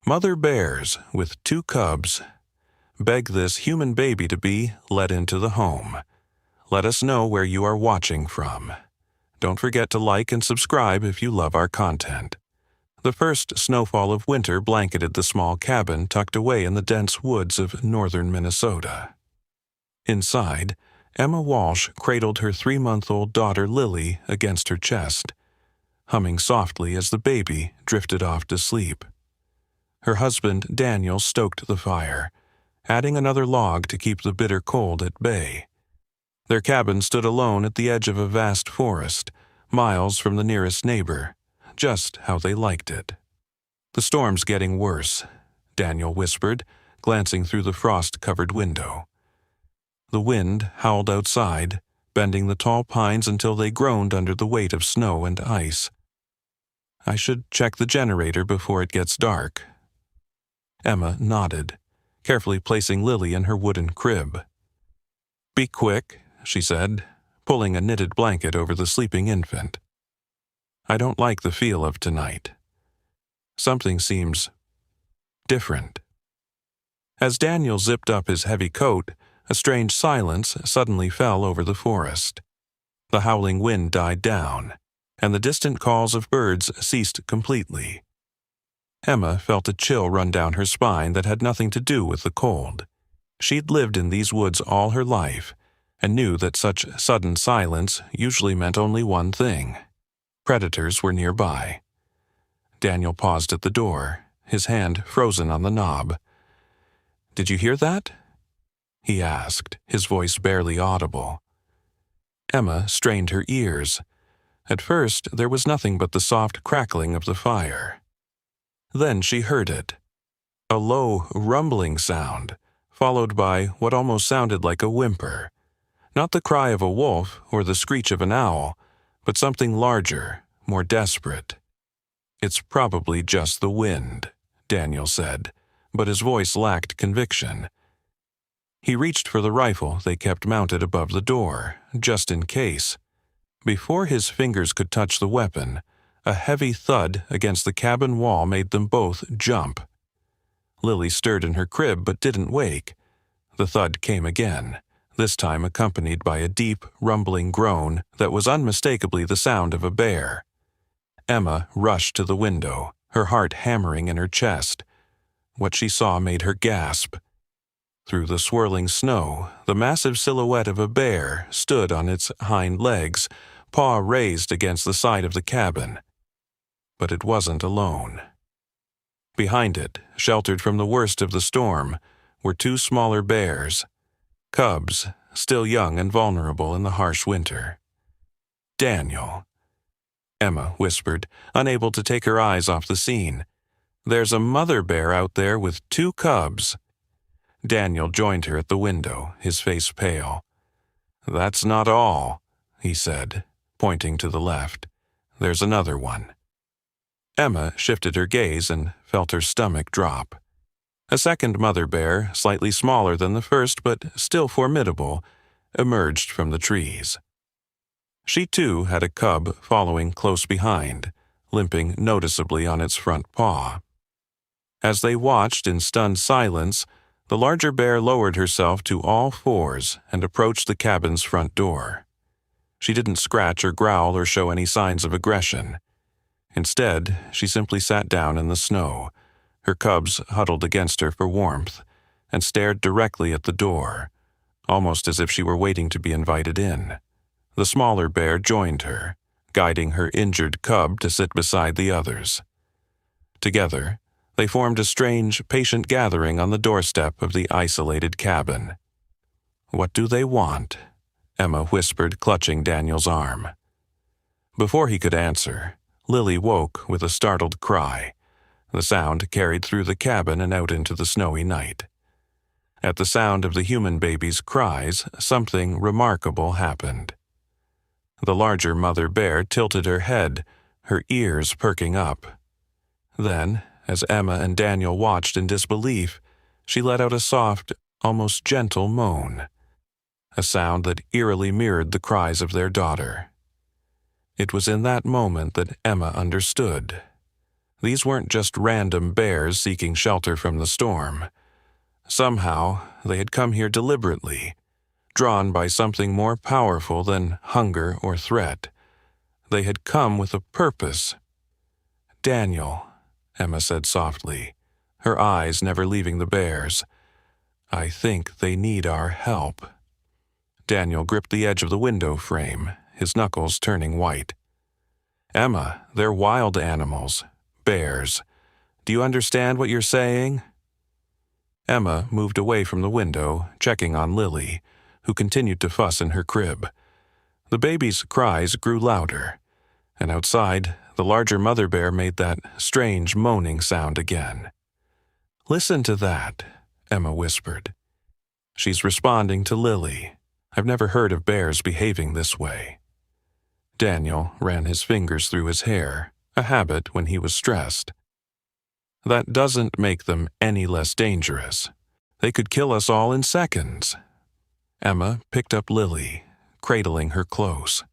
Mother bears with 2 cubs beg this human baby to be let into the home. Let us know where you are watching from. Don't forget to like and subscribe if you love our content. The first snowfall of winter blanketed the small cabin tucked away in the dense woods of northern Minnesota. Inside, Emma Walsh cradled her 3-month-old daughter Lily against her chest, humming softly as the baby drifted off to sleep. Her husband Daniel stoked the fire, adding another log to keep the bitter cold at bay. Their cabin stood alone at the edge of a vast forest, miles from the nearest neighbor, just how they liked it. "The storm's getting worse," Daniel whispered, glancing through the frost-covered window. The wind howled outside, bending the tall pines until they groaned under the weight of snow and ice. "I should check the generator before it gets dark." Emma nodded, carefully placing Lily in her wooden crib. "Be quick," she said, pulling a knitted blanket over the sleeping infant. "I don't like the feel of tonight. Something seems different." As Daniel zipped up his heavy coat, a strange silence suddenly fell over the forest. The howling wind died down, and the distant calls of birds ceased completely. Emma felt a chill run down her spine that had nothing to do with the cold. She'd lived in these woods all her life, and knew that such sudden silence usually meant only one thing: predators were nearby. Daniel paused at the door, his hand frozen on the knob. "Did you hear that?" he asked, his voice barely audible. Emma strained her ears. At first, there was nothing but the soft crackling of the fire. Then she heard it. A low, rumbling sound, followed by what almost sounded like a whimper. Not the cry of a wolf or the screech of an owl, but something larger, more desperate. "It's probably just the wind," Daniel said, but his voice lacked conviction. He reached for the rifle they kept mounted above the door, just in case. Before his fingers could touch the weapon, a heavy thud against the cabin wall made them both jump. Lily stirred in her crib but didn't wake. The thud came again, this time accompanied by a deep, rumbling groan that was unmistakably the sound of a bear. Emma rushed to the window, her heart hammering in her chest. What she saw made her gasp. Through the swirling snow, the massive silhouette of a bear stood on its hind legs, paw raised against the side of the cabin. But it wasn't alone. Behind it, sheltered from the worst of the storm, were 2 smaller bears, cubs, still young and vulnerable in the harsh winter. "Daniel," Emma whispered, unable to take her eyes off the scene. "There's a mother bear out there with 2 cubs." Daniel joined her at the window, his face pale. "That's not all," he said, pointing to the left. "There's another one." Emma shifted her gaze and felt her stomach drop. A second mother bear, slightly smaller than the first but still formidable, emerged from the trees. She too had a cub following close behind, limping noticeably on its front paw. As they watched in stunned silence, the larger bear lowered herself to all 4s and approached the cabin's front door. She didn't scratch or growl or show any signs of aggression. Instead, she simply sat down in the snow, her cubs huddled against her for warmth, and stared directly at the door, almost as if she were waiting to be invited in. The smaller bear joined her, guiding her injured cub to sit beside the others. Together, they formed a strange, patient gathering on the doorstep of the isolated cabin. "What do they want?" Emma whispered, clutching Daniel's arm. Before he could answer, Lily woke with a startled cry. The sound carried through the cabin and out into the snowy night. At the sound of the human baby's cries, something remarkable happened. The larger mother bear tilted her head, her ears perking up. Then, as Emma and Daniel watched in disbelief, she let out a soft, almost gentle moan, a sound that eerily mirrored the cries of their daughter. It was in that moment that Emma understood. These weren't just random bears seeking shelter from the storm. Somehow, they had come here deliberately, drawn by something more powerful than hunger or threat. They had come with a purpose. "Daniel," Emma said softly, her eyes never leaving the bears. "I think they need our help." Daniel gripped the edge of the window frame, his knuckles turning white. "Emma, they're wild animals. Bears. Do you understand what you're saying?" Emma moved away from the window, checking on Lily, who continued to fuss in her crib. The baby's cries grew louder, and outside, the larger mother bear made that strange moaning sound again. "Listen to that," Emma whispered. "She's responding to Lily. I've never heard of bears behaving this way." Daniel ran his fingers through his hair, a habit when he was stressed. "That doesn't make them any less dangerous. They could kill us all in seconds." Emma picked up Lily, cradling her close.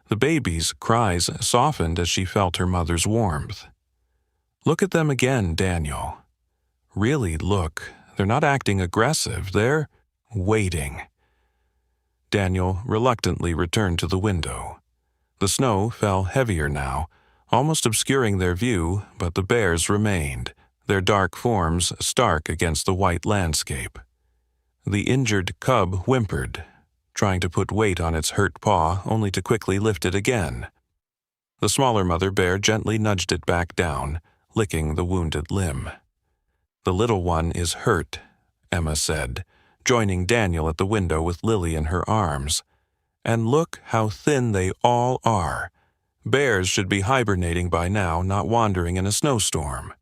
The baby's cries softened as she felt her mother's warmth. "Look at them again, Daniel. Really look. They're not acting aggressive. They're waiting." Daniel reluctantly returned to the window. The snow fell heavier now, almost obscuring their view, but the bears remained, their dark forms stark against the white landscape. The injured cub whimpered, trying to put weight on its hurt paw only to quickly lift it again. The smaller mother bear gently nudged it back down, licking the wounded limb. "The little one is hurt," Emma said, joining Daniel at the window with Lily in her arms. "And look how thin they all are. Bears should be hibernating by now, not wandering in a snowstorm."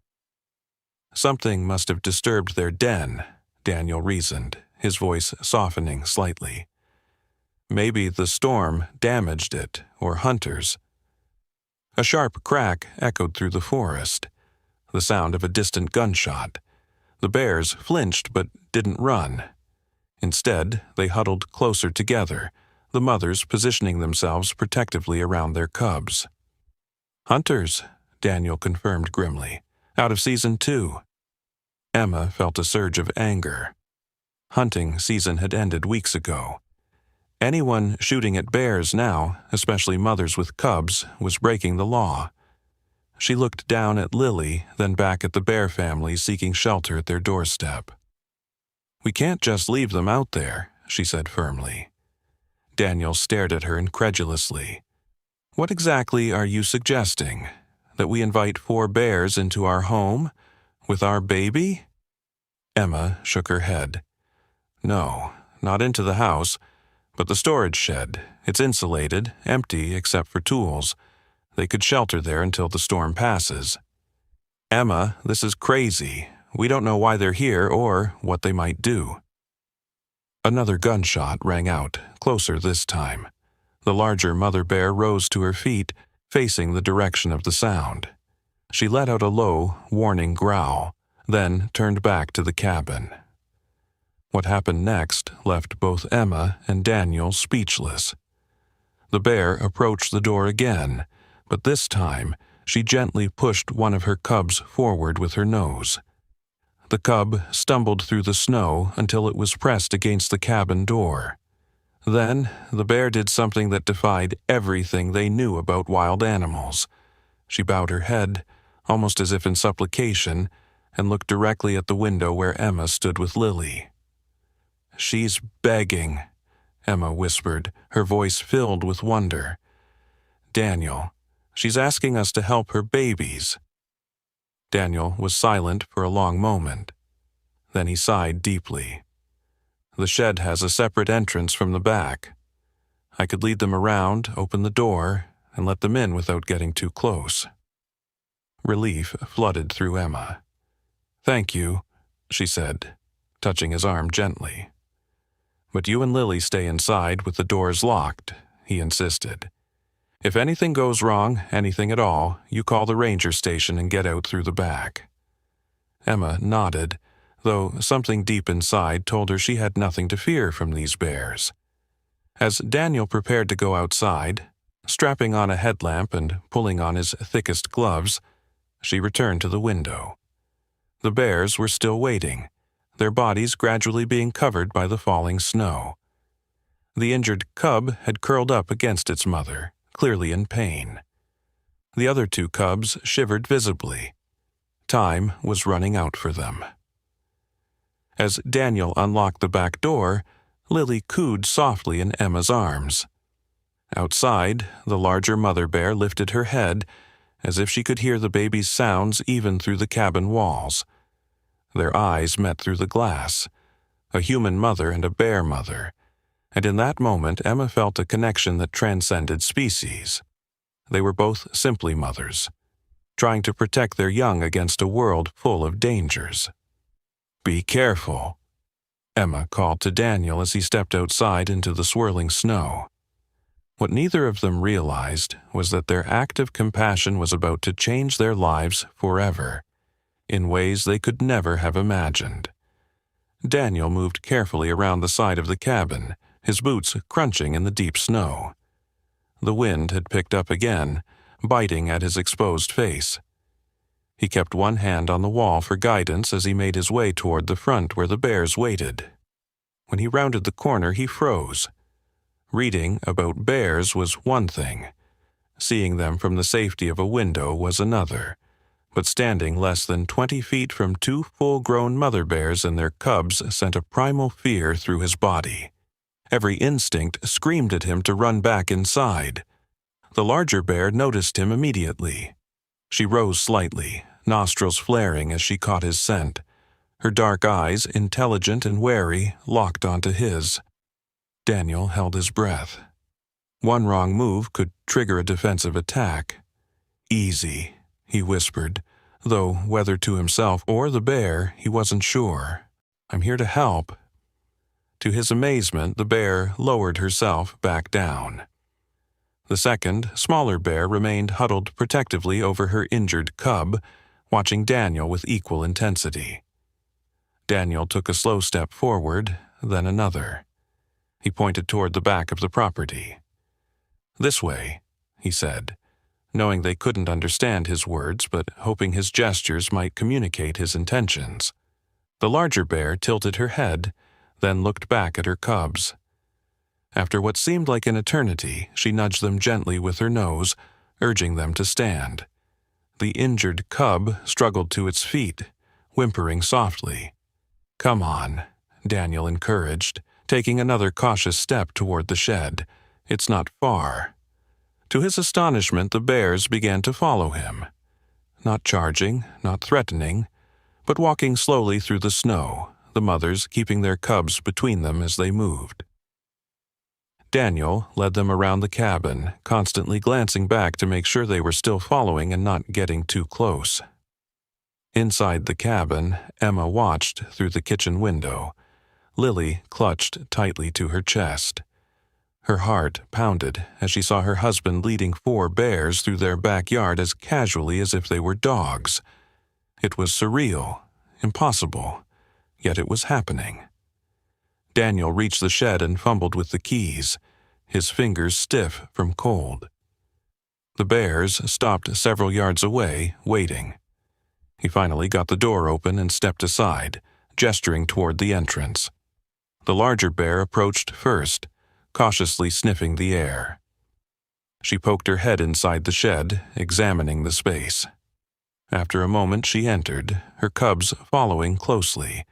"Something must have disturbed their den," Daniel reasoned, his voice softening slightly. "Maybe the storm damaged it, or hunters." A sharp crack echoed through the forest, the sound of a distant gunshot. The bears flinched but didn't run. Instead, they huddled closer together, the mothers positioning themselves protectively around their cubs. "Hunters," Daniel confirmed grimly. "Out of season 2. Emma felt a surge of anger. Hunting season had ended weeks ago. Anyone shooting at bears now, especially mothers with cubs, was breaking the law. She looked down at Lily, then back at the bear family seeking shelter at their doorstep. "We can't just leave them out there," she said firmly. Daniel stared at her incredulously. "What exactly are you suggesting? That we invite 4 bears into our home? With our baby?" Emma shook her head. "No, not into the house, but the storage shed. It's insulated, empty except for tools. They could shelter there until the storm passes." "Emma, this is crazy. We don't know why they're here or what they might do." Another gunshot rang out, closer this time. The larger mother bear rose to her feet, facing the direction of the sound. She let out a low, warning growl, then turned back to the cabin. What happened next left both Emma and Daniel speechless. The bear approached the door again, but this time she gently pushed one of her cubs forward with her nose. The cub stumbled through the snow until it was pressed against the cabin door. Then the bear did something that defied everything they knew about wild animals. She bowed her head, almost as if in supplication, and looked directly at the window where Emma stood with Lily. "She's begging," Emma whispered, her voice filled with wonder. "Daniel, she's asking us to help her babies." Daniel was silent for a long moment. Then he sighed deeply. "The shed has a separate entrance from the back. I could lead them around, open the door, and let them in without getting too close." Relief flooded through Emma. "Thank you," she said, touching his arm gently. "But you and Lily stay inside with the doors locked," he insisted. "If anything goes wrong, anything at all, you call the ranger station and get out through the back." Emma nodded, though something deep inside told her she had nothing to fear from these bears. As Daniel prepared to go outside, strapping on a headlamp and pulling on his thickest gloves, She returned to the window. The bears were still waiting, their bodies gradually being covered by the falling snow. The injured cub had curled up against its mother, clearly in pain. The other two cubs shivered visibly. Time was running out for them. As Daniel unlocked the back door, Lily cooed softly in Emma's arms. Outside, the larger mother bear lifted her head, as if she could hear the baby's sounds even through the cabin walls. Their eyes met through the glass, a human mother and a bear mother, and in that moment Emma felt a connection that transcended species. They were both simply mothers, trying to protect their young against a world full of dangers. "Be careful," Emma called to Daniel as he stepped outside into the swirling snow. What neither of them realized was that their act of compassion was about to change their lives forever, in ways they could never have imagined. Daniel moved carefully around the side of the cabin, his boots crunching in the deep snow. The wind had picked up again, biting at his exposed face. He kept one hand on the wall for guidance as he made his way toward the front where the bears waited. When he rounded the corner, he froze. Reading about bears was one thing. Seeing them from the safety of a window was another. But standing less than 20 feet from two full-grown mother bears and their cubs sent a primal fear through his body. Every instinct screamed at him to run back inside. The larger bear noticed him immediately. She rose slightly, nostrils flaring as she caught his scent. Her dark eyes, intelligent and wary, locked onto his. Daniel held his breath. One wrong move could trigger a defensive attack. "Easy," he whispered, though whether to himself or the bear, he wasn't sure. "I'm here to help." To his amazement, the bear lowered herself back down. The second, smaller bear remained huddled protectively over her injured cub, watching Daniel with equal intensity. Daniel took a slow step forward, then another. He pointed toward the back of the property. "This way," he said, knowing they couldn't understand his words but hoping his gestures might communicate his intentions. The larger bear tilted her head, then looked back at her cubs. After what seemed like an eternity, she nudged them gently with her nose, urging them to stand. The injured cub struggled to its feet, whimpering softly. "Come on," Daniel encouraged, taking another cautious step toward the shed. "It's not far." To his astonishment, the bears began to follow him. Not charging, not threatening, but walking slowly through the snow, the mothers keeping their cubs between them as they moved. Daniel led them around the cabin, constantly glancing back to make sure they were still following and not getting too close. Inside the cabin, Emma watched through the kitchen window. Lily clutched tightly to her chest. Her heart pounded as she saw her husband leading 4 bears through their backyard as casually as if they were dogs. It was surreal, impossible, yet it was happening. Daniel reached the shed and fumbled with the keys, his fingers stiff from cold. The bears stopped several yards away, waiting. He finally got the door open and stepped aside, gesturing toward the entrance. The larger bear approached first, cautiously sniffing the air. She poked her head inside the shed, examining the space. After a moment she entered, her cubs following closely.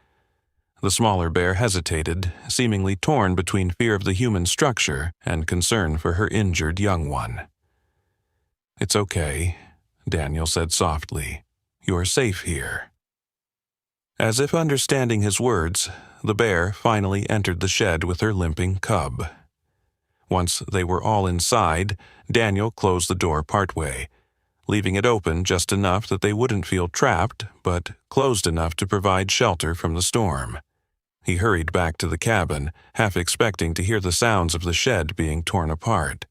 The smaller bear hesitated, seemingly torn between fear of the human structure and concern for her injured young one. "It's okay," Daniel said softly. "You're safe here." As if understanding his words, the bear finally entered the shed with her limping cub. Once they were all inside, Daniel closed the door partway, leaving it open just enough that they wouldn't feel trapped, but closed enough to provide shelter from the storm. He hurried back to the cabin, half expecting to hear the sounds of the shed being torn apart.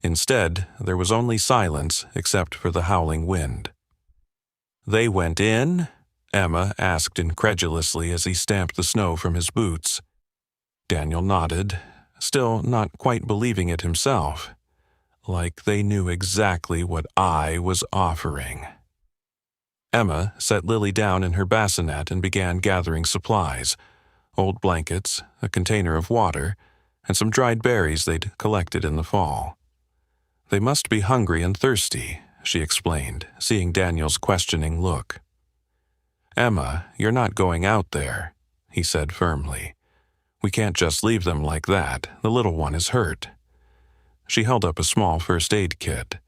Instead, there was only silence except for the howling wind. "They went in?" Emma asked incredulously as he stamped the snow from his boots. Daniel nodded, still not quite believing it himself. Like they knew exactly what I was offering. Emma set Lily down in her bassinet and began gathering supplies: old blankets, a container of water, and some dried berries they'd collected in the fall. "They must be hungry and thirsty," she explained, seeing Daniel's questioning look. "Emma, you're not going out there," he said firmly. "We can't just leave them like that. The little one is hurt." She held up a small first aid kit.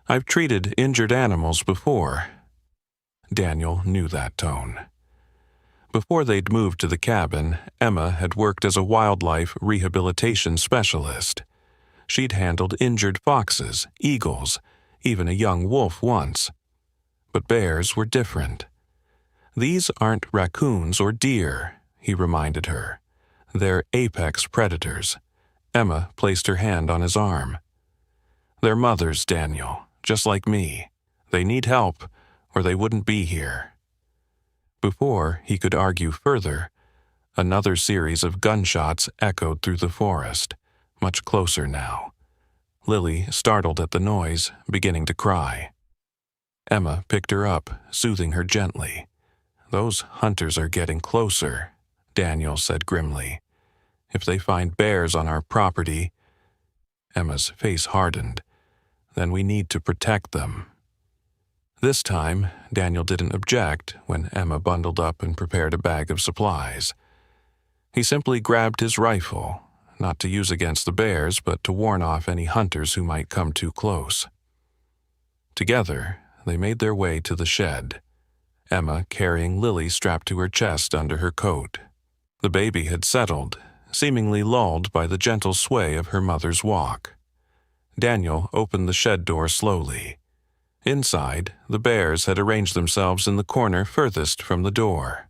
"I've treated injured animals before." Daniel knew that tone. Before they'd moved to the cabin, Emma had worked as a wildlife rehabilitation specialist. She'd handled injured foxes, eagles, even a young wolf once. But bears were different. "These aren't raccoons or deer," he reminded her. "They're apex predators." Emma placed her hand on his arm. "They're mothers, Daniel, just like me. They need help, or they wouldn't be here." Before he could argue further, another series of gunshots echoed through the forest, much closer now. Lily, startled at the noise, beginning to cry. Emma picked her up, soothing her gently. "Those hunters are getting closer," Daniel said grimly. "If they find bears on our property—" Emma's face hardened. "Then we need to protect them." This time, Daniel didn't object when Emma bundled up and prepared a bag of supplies. He simply grabbed his rifle, not to use against the bears, but to warn off any hunters who might come too close. Together, they made their way to the shed, Emma carrying Lily strapped to her chest under her coat. The baby had settled, seemingly lulled by the gentle sway of her mother's walk. Daniel opened the shed door slowly. Inside, the bears had arranged themselves in the corner furthest from the door.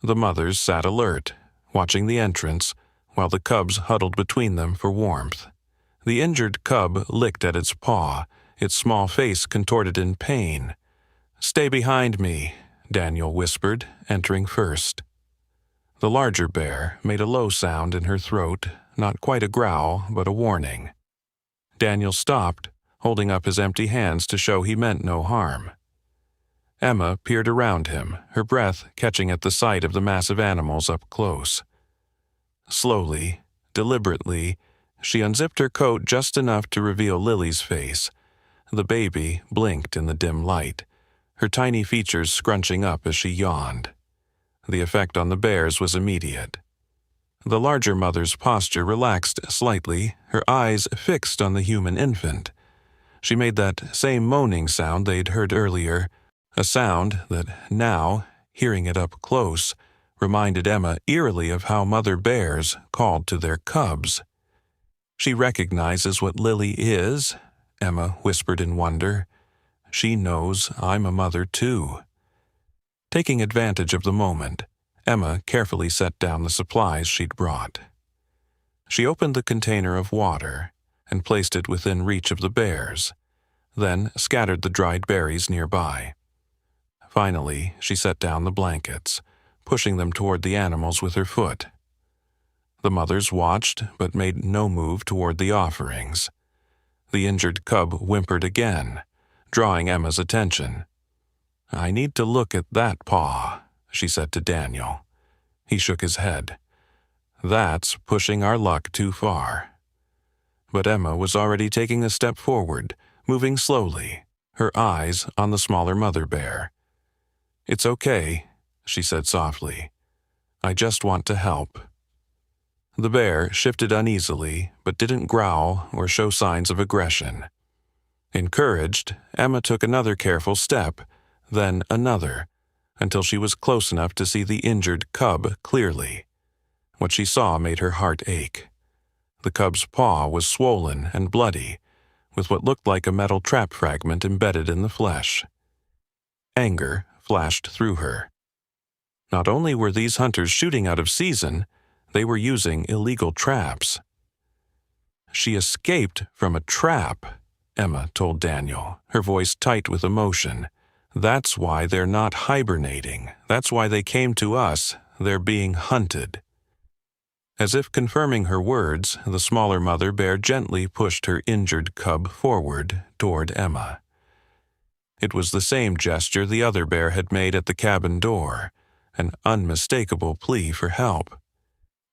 The mothers sat alert, watching the entrance, while the cubs huddled between them for warmth. The injured cub licked at its paw, its small face contorted in pain. "Stay behind me," Daniel whispered, entering first. The larger bear made a low sound in her throat, not quite a growl, but a warning. Daniel stopped, holding up his empty hands to show he meant no harm. Emma peered around him, her breath catching at the sight of the massive animals up close. Slowly, deliberately, she unzipped her coat just enough to reveal Lily's face. The baby blinked in the dim light, her tiny features scrunching up as she yawned. The effect on the bears was immediate. The larger mother's posture relaxed slightly, her eyes fixed on the human infant. She made that same moaning sound they'd heard earlier, a sound that now, hearing it up close, reminded Emma eerily of how mother bears called to their cubs. "She recognizes what Lily is," Emma whispered in wonder. "She knows I'm a mother too." Taking advantage of the moment, Emma carefully set down the supplies she'd brought. She opened the container of water and placed it within reach of the bears, then scattered the dried berries nearby. Finally, she set down the blankets, pushing them toward the animals with her foot. The mothers watched, but made no move toward the offerings. The injured cub whimpered again, drawing Emma's attention. "I need to look at that paw," she said to Daniel. He shook his head. "That's pushing our luck too far." But Emma was already taking a step forward, moving slowly, her eyes on the smaller mother bear. "It's okay," she said softly. "I just want to help." The bear shifted uneasily, but didn't growl or show signs of aggression. Encouraged, Emma took another careful step, then another, until she was close enough to see the injured cub clearly. What she saw made her heart ache. The cub's paw was swollen and bloody, with what looked like a metal trap fragment embedded in the flesh. Anger flashed through her. Not only were these hunters shooting out of season, they were using illegal traps. "She escaped from a trap," Emma told Daniel, her voice tight with emotion. "That's why they're not hibernating. That's why they came to us. They're being hunted." As if confirming her words, the smaller mother bear gently pushed her injured cub forward toward Emma. It was the same gesture the other bear had made at the cabin door, an unmistakable plea for help.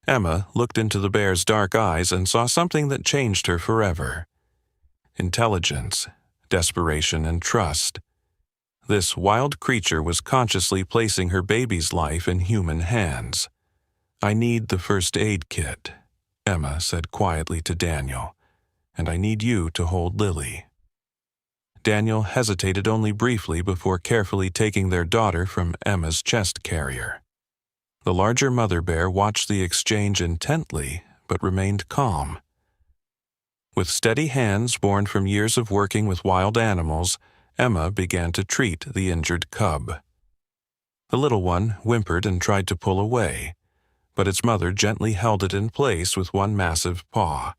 Emma looked into the bear's dark eyes and saw something that changed her forever. Intelligence, desperation, and trust. This wild creature was consciously placing her baby's life in human hands. "I need the first aid kit," Emma said quietly to Daniel, "and I need you to hold Lily." Daniel hesitated only briefly before carefully taking their daughter from Emma's chest carrier. The larger mother bear watched the exchange intently, but remained calm. With steady hands born from years of working with wild animals, Emma began to treat the injured cub. The little one whimpered and tried to pull away, but its mother gently held it in place with one massive paw,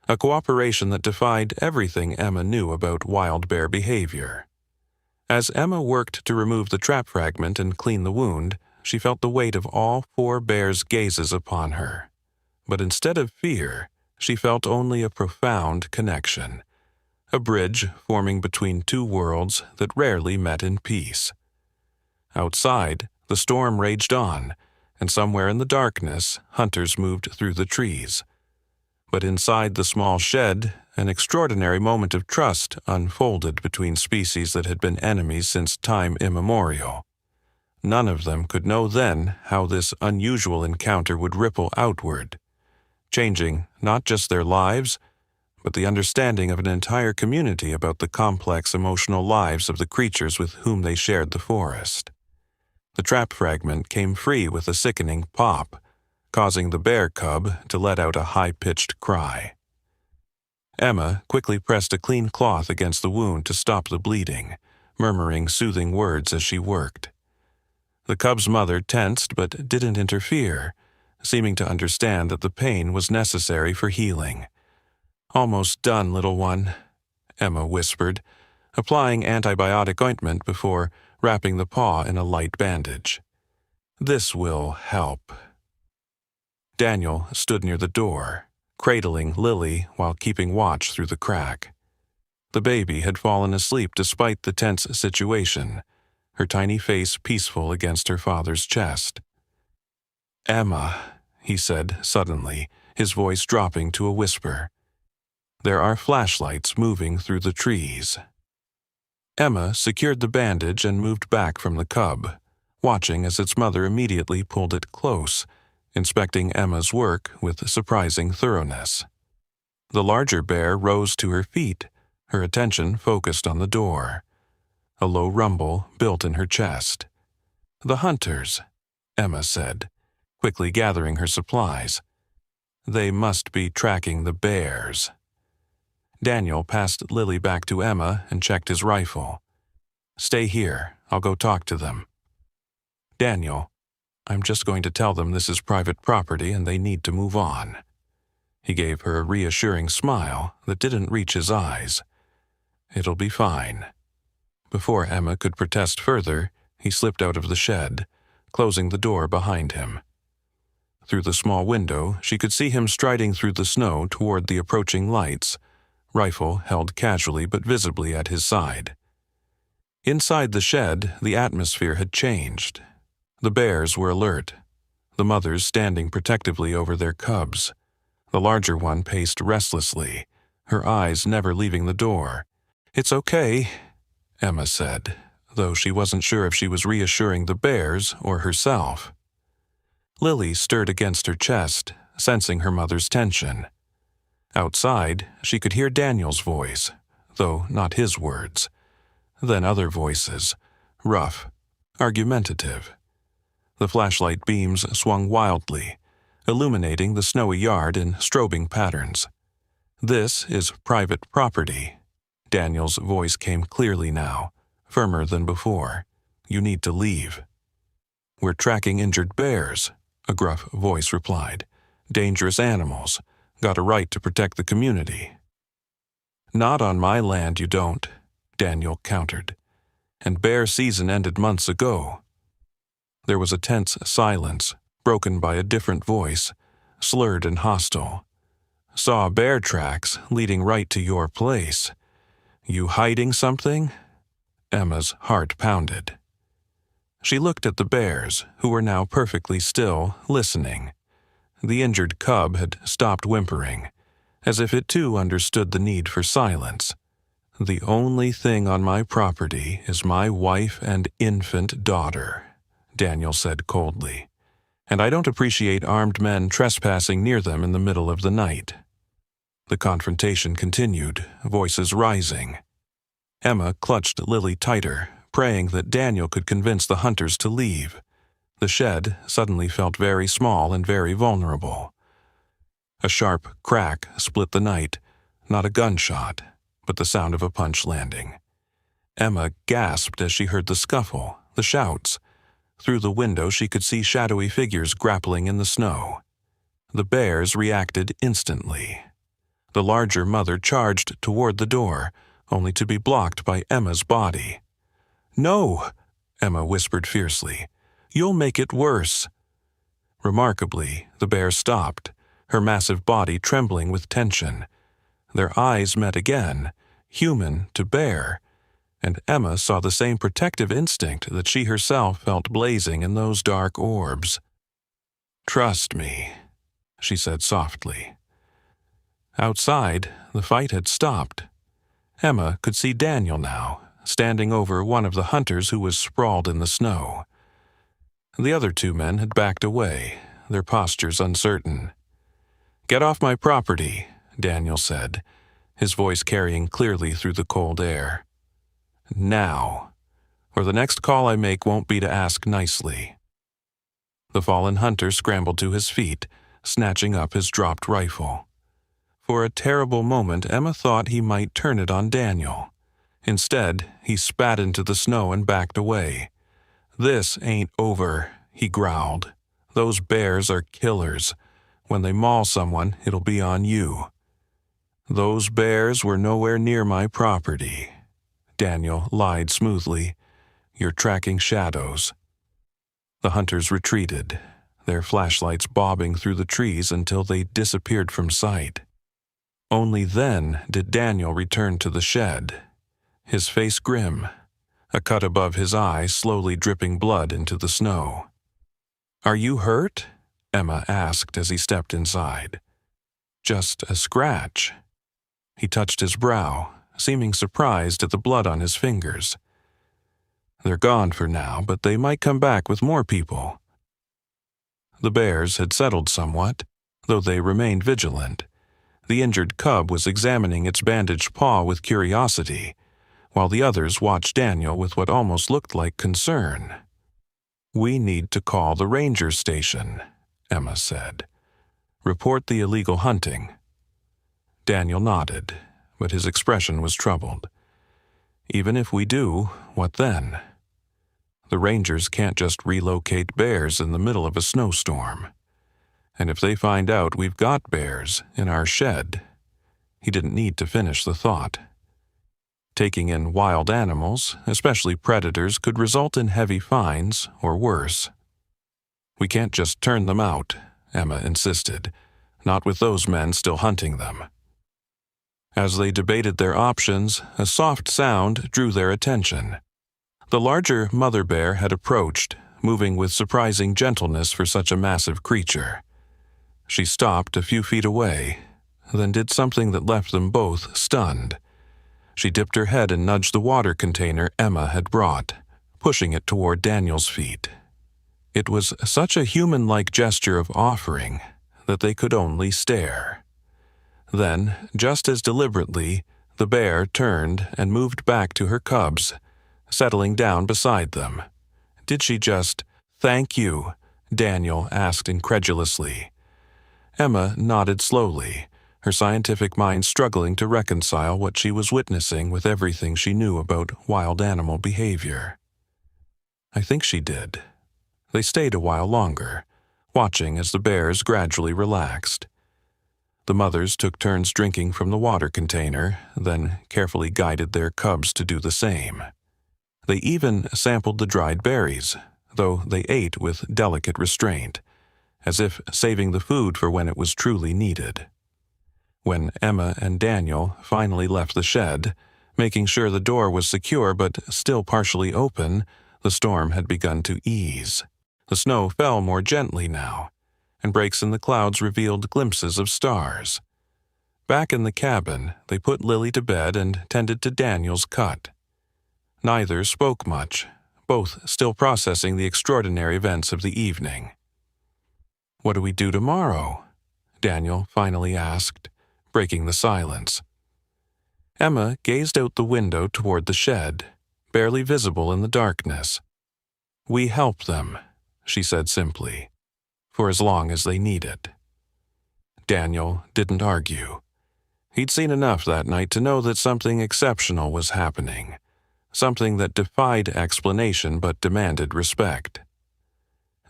a cooperation that defied everything Emma knew about wild bear behavior. As Emma worked to remove the trap fragment and clean the wound, she felt the weight of all 4 bears' gazes upon her. But instead of fear, she felt only a profound connection, a bridge forming between 2 worlds that rarely met in peace. Outside, the storm raged on, and somewhere in the darkness, hunters moved through the trees. But inside the small shed, an extraordinary moment of trust unfolded between species that had been enemies since time immemorial. None of them could know then how this unusual encounter would ripple outward, changing not just their lives, but the understanding of an entire community about the complex emotional lives of the creatures with whom they shared the forest. The trap fragment came free with a sickening pop, causing the bear cub to let out a high-pitched cry. Emma quickly pressed a clean cloth against the wound to stop the bleeding, murmuring soothing words as she worked. The cub's mother tensed but didn't interfere, seeming to understand that the pain was necessary for healing. "Almost done, little one," Emma whispered, applying antibiotic ointment before wrapping the paw in a light bandage. "This will help." Daniel stood near the door, cradling Lily while keeping watch through the crack. The baby had fallen asleep despite the tense situation, her tiny face peaceful against her father's chest. "Emma," he said suddenly, his voice dropping to a whisper. "There are flashlights moving through the trees." Emma secured the bandage and moved back from the cub, watching as its mother immediately pulled it close, inspecting Emma's work with surprising thoroughness. The larger bear rose to her feet, her attention focused on the door. A low rumble built in her chest. "The hunters," Emma said, quickly gathering her supplies. "They must be tracking the bears." Daniel passed Lily back to Emma and checked his rifle. "Stay here. I'll go talk to them." "Daniel, I'm just going to tell them this is private property and they need to move on." He gave her a reassuring smile that didn't reach his eyes. "It'll be fine." Before Emma could protest further, he slipped out of the shed, closing the door behind him. Through the small window, she could see him striding through the snow toward the approaching lights, rifle held casually but visibly at his side. Inside the shed, the atmosphere had changed. The bears were alert, the mothers standing protectively over their cubs. The larger one paced restlessly, her eyes never leaving the door. "It's okay," Emma said, though she wasn't sure if she was reassuring the bears or herself. Lily stirred against her chest, sensing her mother's tension. Outside, she could hear Daniel's voice, though not his words. Then other voices, rough, argumentative. The flashlight beams swung wildly, illuminating the snowy yard in strobing patterns. "This is private property." Daniel's voice came clearly now, firmer than before. "You need to leave." "We're tracking injured bears," a gruff voice replied. "Dangerous animals. Got a right to protect the community." "Not on my land, you don't," Daniel countered. "And bear season ended months ago." There was a tense silence, broken by a different voice, slurred and hostile. "Saw bear tracks leading right to your place. You hiding something?" Emma's heart pounded. She looked at the bears, who were now perfectly still, listening. The injured cub had stopped whimpering, as if it too understood the need for silence. "The only thing on my property is my wife and infant daughter," Daniel said coldly, "and I don't appreciate armed men trespassing near them in the middle of the night." The confrontation continued, voices rising. Emma clutched Lily tighter, praying that Daniel could convince the hunters to leave. The shed suddenly felt very small and very vulnerable. A sharp crack split the night, not a gunshot, but the sound of a punch landing. Emma gasped as she heard the scuffle, the shouts. Through the window she could see shadowy figures grappling in the snow. The bears reacted instantly. The larger mother charged toward the door, only to be blocked by Emma's body. "No!" Emma whispered fiercely. "You'll make it worse." Remarkably, the bear stopped, her massive body trembling with tension. Their eyes met again, human to bear, and Emma saw the same protective instinct that she herself felt blazing in those dark orbs. "Trust me," she said softly. Outside, the fight had stopped. Emma could see Daniel now, standing over one of the hunters who was sprawled in the snow. The other two men had backed away, their postures uncertain. "Get off my property," Daniel said, his voice carrying clearly through the cold air. "Now, or the next call I make won't be to ask nicely." The fallen hunter scrambled to his feet, snatching up his dropped rifle. For a terrible moment, Emma thought he might turn it on Daniel. Instead, he spat into the snow and backed away. "This ain't over," he growled. "Those bears are killers. When they maul someone, it'll be on you." "Those bears were nowhere near my property," Daniel lied smoothly. "You're tracking shadows." The hunters retreated, their flashlights bobbing through the trees until they disappeared from sight. Only then did Daniel return to the shed, his face grim, a cut above his eye slowly dripping blood into the snow. "Are you hurt?" Emma asked as he stepped inside. "Just a scratch." He touched his brow, seeming surprised at the blood on his fingers. "They're gone for now, but they might come back with more people." The bears had settled somewhat, though they remained vigilant. The injured cub was examining its bandaged paw with curiosity, while the others watched Daniel with what almost looked like concern. "We need to call the ranger station," Emma said. "Report the illegal hunting." Daniel nodded, but his expression was troubled. "Even if we do, what then? The rangers can't just relocate bears in the middle of a snowstorm. And if they find out we've got bears in our shed..." He didn't need to finish the thought. Taking in wild animals, especially predators, could result in heavy fines or worse. "We can't just turn them out," Emma insisted, "not with those men still hunting them." As they debated their options, a soft sound drew their attention. The larger mother bear had approached, moving with surprising gentleness for such a massive creature. She stopped a few feet away, then did something that left them both stunned. She dipped her head and nudged the water container Emma had brought, pushing it toward Daniel's feet. It was such a human-like gesture of offering that they could only stare. Then, just as deliberately, the bear turned and moved back to her cubs, settling down beside them. "Did she just, 'Thank you'?" Daniel asked incredulously. Emma nodded slowly, her scientific mind struggling to reconcile what she was witnessing with everything she knew about wild animal behavior. "I think she did." They stayed a while longer, watching as the bears gradually relaxed. The mothers took turns drinking from the water container, then carefully guided their cubs to do the same. They even sampled the dried berries, though they ate with delicate restraint, as if saving the food for when it was truly needed. When Emma and Daniel finally left the shed, Making sure the door was secure but still partially open, the storm had begun to ease. The snow fell more gently now, and breaks in the clouds revealed glimpses of stars. Back in the cabin, they put Lily to bed and tended to Daniel's cut. Neither spoke much, both still processing the extraordinary events of the evening. "What do we do tomorrow?" Daniel finally asked, breaking the silence. Emma gazed out the window toward the shed, barely visible in the darkness. "We help them," she said simply, "for as long as they need it." Daniel didn't argue. He'd seen enough that night to know that something exceptional was happening, something that defied explanation but demanded respect.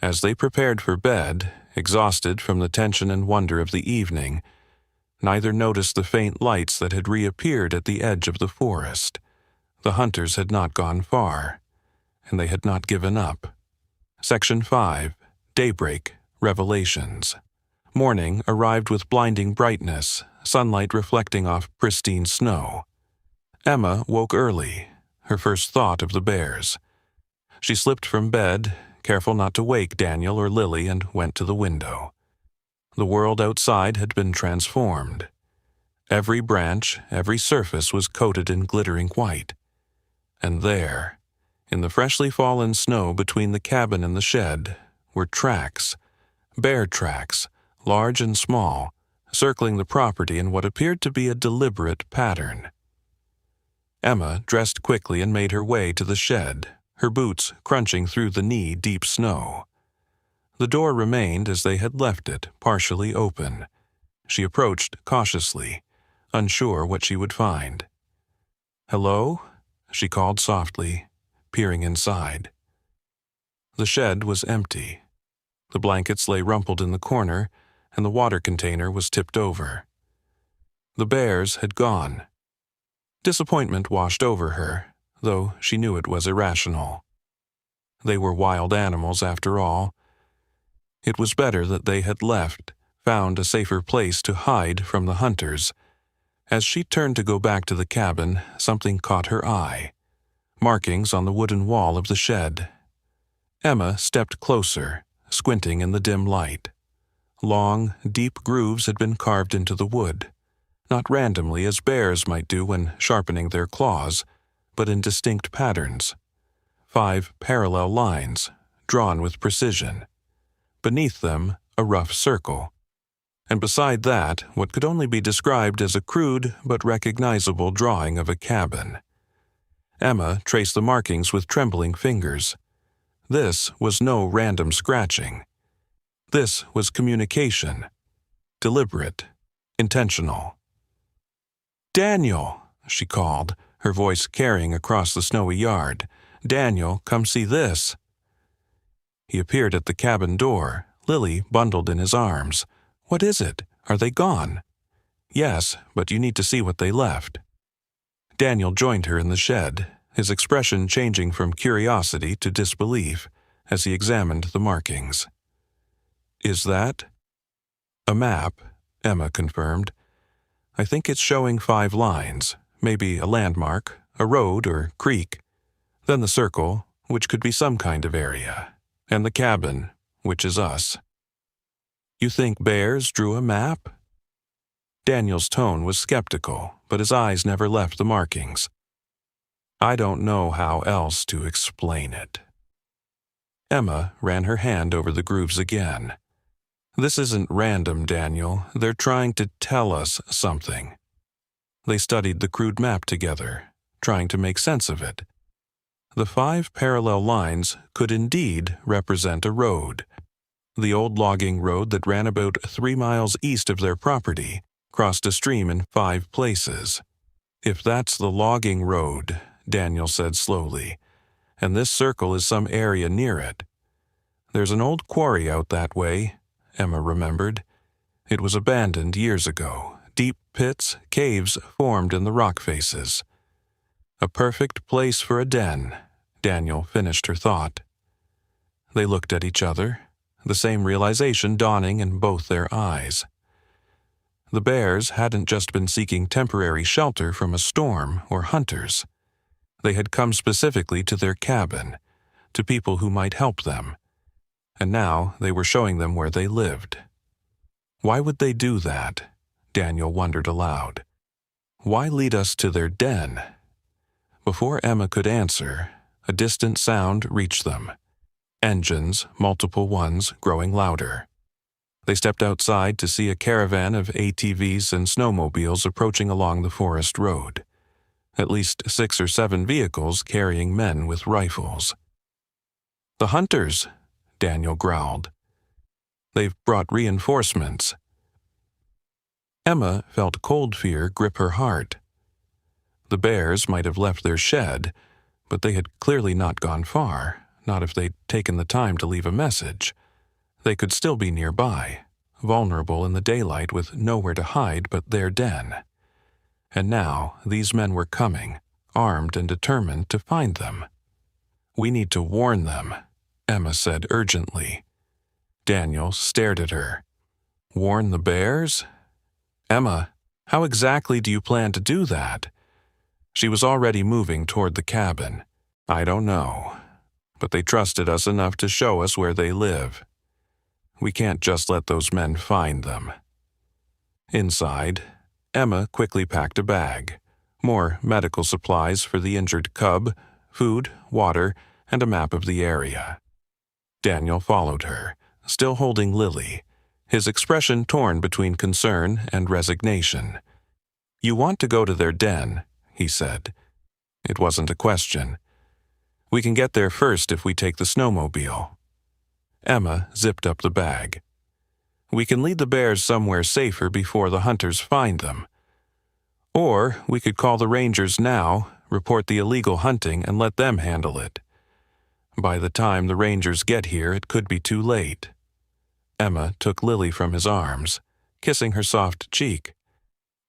As they prepared for bed, exhausted from the tension and wonder of the evening, neither noticed the faint lights that had reappeared at the edge of the forest. The hunters had not gone far, and they had not given up. Section 5, Daybreak, Revelations. Morning arrived with blinding brightness, sunlight reflecting off pristine snow. Emma woke early, her first thought of the bears. She slipped from bed, careful not to wake Daniel or Lily, and went to the window. The world outside had been transformed. Every branch, every surface was coated in glittering white. And there, in the freshly fallen snow between the cabin and the shed, were tracks, bear tracks, large and small, circling the property in what appeared to be a deliberate pattern. Emma dressed quickly and made her way to the shed, her boots crunching through the knee-deep snow. The door remained as they had left it, partially open. She approached cautiously, unsure what she would find. "Hello?" she called softly, peering inside. The shed was empty. The blankets lay rumpled in the corner, and the water container was tipped over. The bears had gone. Disappointment washed over her, though she knew it was irrational. They were wild animals after all. It was better that they had left, found a safer place to hide from the hunters. As she turned to go back to the cabin, something caught her eye. Markings on the wooden wall of the shed. Emma stepped closer, squinting in the dim light. Long, deep grooves had been carved into the wood, not randomly as bears might do when sharpening their claws, but in distinct patterns. 5 parallel lines, drawn with precision. Beneath them, a rough circle. And beside that, what could only be described as a crude but recognizable drawing of a cabin. Emma traced the markings with trembling fingers. This was no random scratching. This was communication. Deliberate. Intentional. "Daniel!" she called, her voice carrying across the snowy yard. "Daniel, come see this." He appeared at the cabin door, Lily bundled in his arms. "What is it? Are they gone?" "Yes, but you need to see what they left." Daniel joined her in the shed, his expression changing from curiosity to disbelief as he examined the markings. "Is that?" "A map," Emma confirmed. "I think it's showing 5 lines, maybe a landmark, a road or creek. Then the circle, which could be some kind of area, and the cabin, which is us." "You think bears drew a map?" Daniel's tone was skeptical, but his eyes never left the markings. "I don't know how else to explain it." Emma ran her hand over the grooves again. "This isn't random, Daniel. They're trying to tell us something." They studied the crude map together, trying to make sense of it. The 5 parallel lines could indeed represent a road. The old logging road that ran about 3 miles east of their property crossed a stream in 5 places. "If that's the logging road," Daniel said slowly, "and this circle is some area near it. There's an old quarry out that way," Emma remembered. "It was abandoned years ago. Deep pits, caves formed in the rock faces. A perfect place for a den," Daniel finished her thought. They looked at each other, the same realization dawning in both their eyes. The bears hadn't just been seeking temporary shelter from a storm or hunters. They had come specifically to their cabin, to people who might help them. And now they were showing them where they lived. Why would they do that? Daniel wondered aloud. Why lead us to their den? Before Emma could answer, a distant sound reached them. Engines, multiple ones, growing louder. They stepped outside to see a caravan of ATVs and snowmobiles approaching along the forest road. At least 6 or 7 vehicles carrying men with rifles. "The hunters," Daniel growled. "They've brought reinforcements." Emma felt cold fear grip her heart. The bears might have left their shed, but they had clearly not gone far, not if they'd taken the time to leave a message. They could still be nearby, vulnerable in the daylight with nowhere to hide but their den. And now these men were coming, armed and determined to find them. "We need to warn them," Emma said urgently. Daniel stared at her. "Warn the bears? Emma, how exactly do you plan to do that?" She was already moving toward the cabin. "I don't know, but they trusted us enough to show us where they live. We can't just let those men find them." Inside, Emma quickly packed a bag, more medical supplies for the injured cub, food, water, and a map of the area. Daniel followed her, still holding Lily, his expression torn between concern and resignation. "You want to go to their den," he said. It wasn't a question. "We can get there first if we take the snowmobile." Emma zipped up the bag. "We can lead the bears somewhere safer before the hunters find them. Or we could call the rangers now, report the illegal hunting, and let them handle it. By the time the rangers get here, it could be too late." Emma took Lily from his arms, kissing her soft cheek.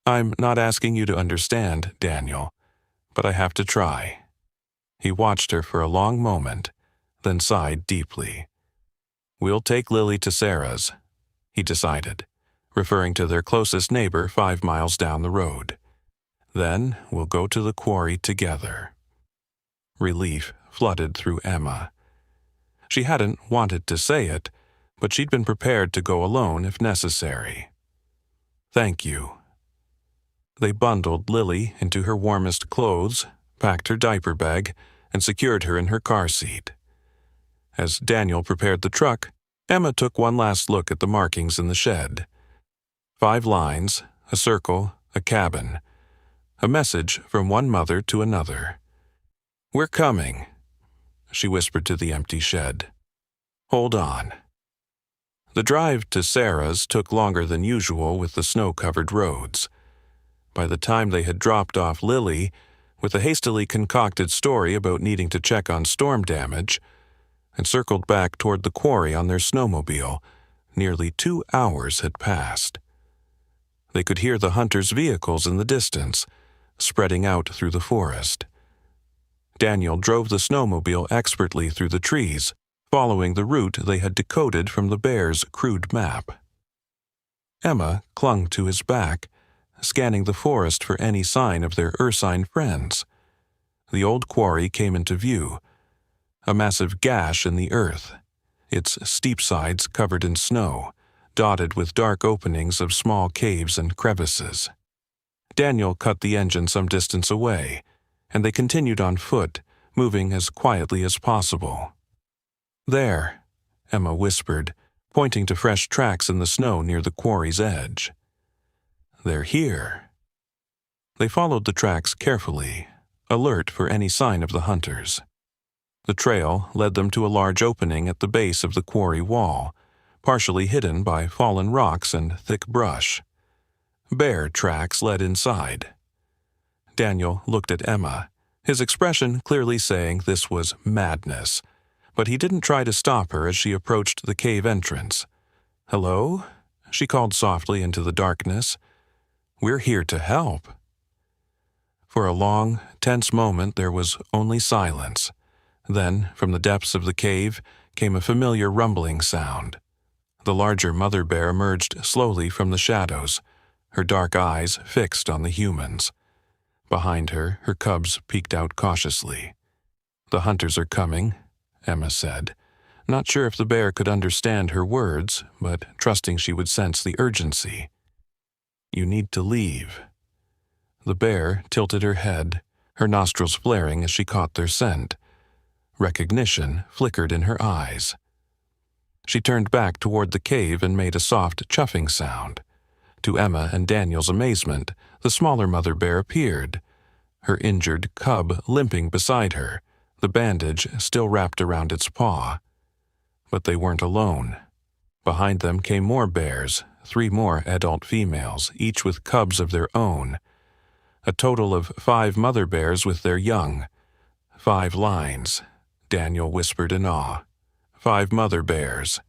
"I'm not asking you to understand, Daniel, but I have to try." He watched her for a long moment, then sighed deeply. "We'll take Lily to Sarah's," he decided, referring to their closest neighbor 5 miles down the road. "Then we'll go to the quarry together." Relief flooded through Emma. She hadn't wanted to say it, but she'd been prepared to go alone if necessary. "Thank you." They bundled Lily into her warmest clothes, packed her diaper bag, and secured her in her car seat. As Daniel prepared the truck, Emma took one last look at the markings in the shed. 5 lines, a circle, a cabin. A message from one mother to another. "We're coming," she whispered to the empty shed. "Hold on." The drive to Sarah's took longer than usual with the snow-covered roads. By the time they had dropped off Lily, with a hastily concocted story about needing to check on storm damage, and circled back toward the quarry on their snowmobile, nearly 2 hours had passed. They could hear the hunters' vehicles in the distance, spreading out through the forest. Daniel drove the snowmobile expertly through the trees, following the route they had decoded from the bears' crude map. Emma clung to his back, scanning the forest for any sign of their ursine friends. The old quarry came into view, a massive gash in the earth, its steep sides covered in snow, dotted with dark openings of small caves and crevices. Daniel cut the engine some distance away, and they continued on foot, moving as quietly as possible. "There," Emma whispered, pointing to fresh tracks in the snow near the quarry's edge. "They're here." They followed the tracks carefully, alert for any sign of the hunters. The trail led them to a large opening at the base of the quarry wall, partially hidden by fallen rocks and thick brush. Bear tracks led inside. Daniel looked at Emma, his expression clearly saying this was madness, but he didn't try to stop her as she approached the cave entrance. "Hello?" she called softly into the darkness. "We're here to help." For a long, tense moment there was only silence. Then, from the depths of the cave, came a familiar rumbling sound. The larger mother bear emerged slowly from the shadows, her dark eyes fixed on the humans. Behind her, her cubs peeked out cautiously. "The hunters are coming," Emma said, not sure if the bear could understand her words, but trusting she would sense the urgency. "You need to leave." The bear tilted her head, her nostrils flaring as she caught their scent. Recognition flickered in her eyes. She turned back toward the cave and made a soft chuffing sound. To Emma and Daniel's amazement, the smaller mother bear appeared, her injured cub limping beside her, the bandage still wrapped around its paw. But they weren't alone. Behind them came more bears, 3 more adult females, each with cubs of their own. A total of 5 mother bears with their young. 5 lines, Daniel whispered in awe. 5 mother bears.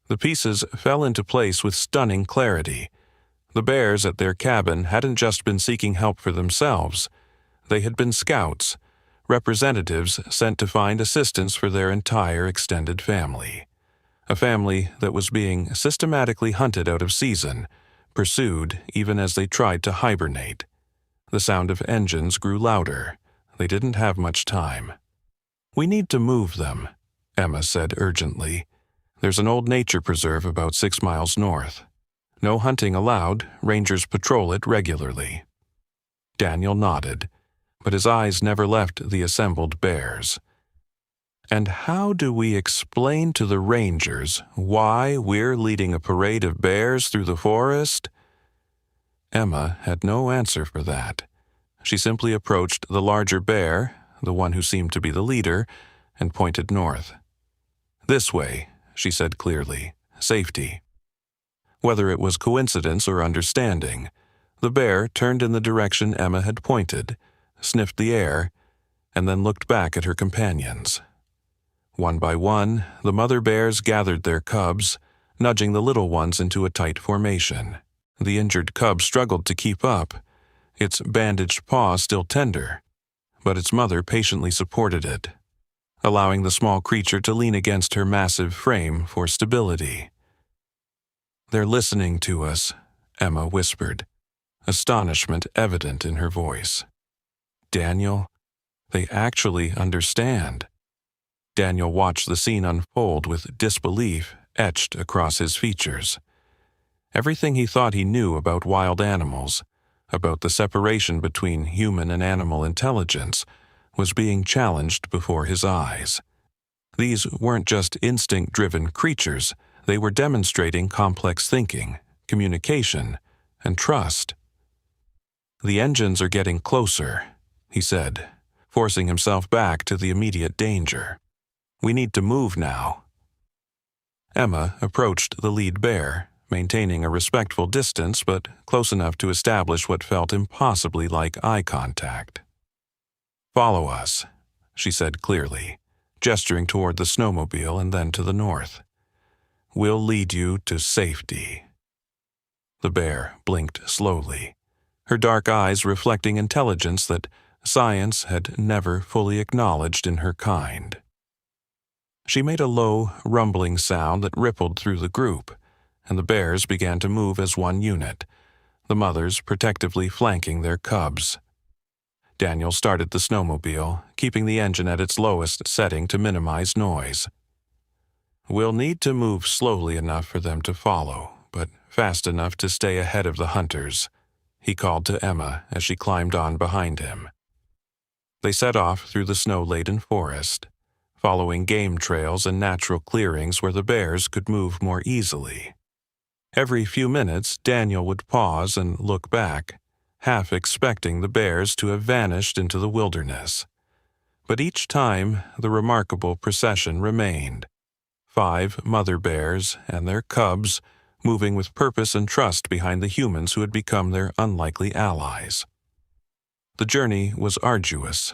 The pieces fell into place with stunning clarity. The bears at their cabin hadn't just been seeking help for themselves. They had been scouts, representatives sent to find assistance for their entire extended family. A family that was being systematically hunted out of season, pursued even as they tried to hibernate. The sound of engines grew louder. They didn't have much time. "We need to move them," Emma said urgently. "There's an old nature preserve about 6 miles north. No hunting allowed, rangers patrol it regularly." Daniel nodded, but his eyes never left the assembled bears. "And how do we explain to the rangers why we're leading a parade of bears through the forest?" Emma had no answer for that. She simply approached the larger bear, the one who seemed to be the leader, and pointed north. "This way," she said clearly. "Safety." Whether it was coincidence or understanding, the bear turned in the direction Emma had pointed, sniffed the air, and then looked back at her companions. One by one, the mother bears gathered their cubs, nudging the little ones into a tight formation. The injured cub struggled to keep up, its bandaged paw still tender, but its mother patiently supported it, allowing the small creature to lean against her massive frame for stability. "They're listening to us," Emma whispered, astonishment evident in her voice. "Daniel, they actually understand." Daniel watched the scene unfold with disbelief etched across his features. Everything he thought he knew about wild animals, about the separation between human and animal intelligence, was being challenged before his eyes. These weren't just instinct-driven creatures, they were demonstrating complex thinking, communication, and trust. "The engines are getting closer," he said, forcing himself back to the immediate danger. "We need to move now." Emma approached the lead bear, maintaining a respectful distance but close enough to establish what felt impossibly like eye contact. "Follow us," she said clearly, gesturing toward the snowmobile and then to the north. "We'll lead you to safety." The bear blinked slowly, her dark eyes reflecting intelligence that science had never fully acknowledged in her kind. She made a low, rumbling sound that rippled through the group, and the bears began to move as one unit, the mothers protectively flanking their cubs. Daniel started the snowmobile, keeping the engine at its lowest setting to minimize noise. "We'll need to move slowly enough for them to follow, but fast enough to stay ahead of the hunters," he called to Emma as she climbed on behind him. They set off through the snow-laden forest, following game trails and natural clearings where the bears could move more easily. Every few minutes, Daniel would pause and look back, half expecting the bears to have vanished into the wilderness. But each time, the remarkable procession remained. 5 mother bears and their cubs, moving with purpose and trust behind the humans who had become their unlikely allies. The journey was arduous.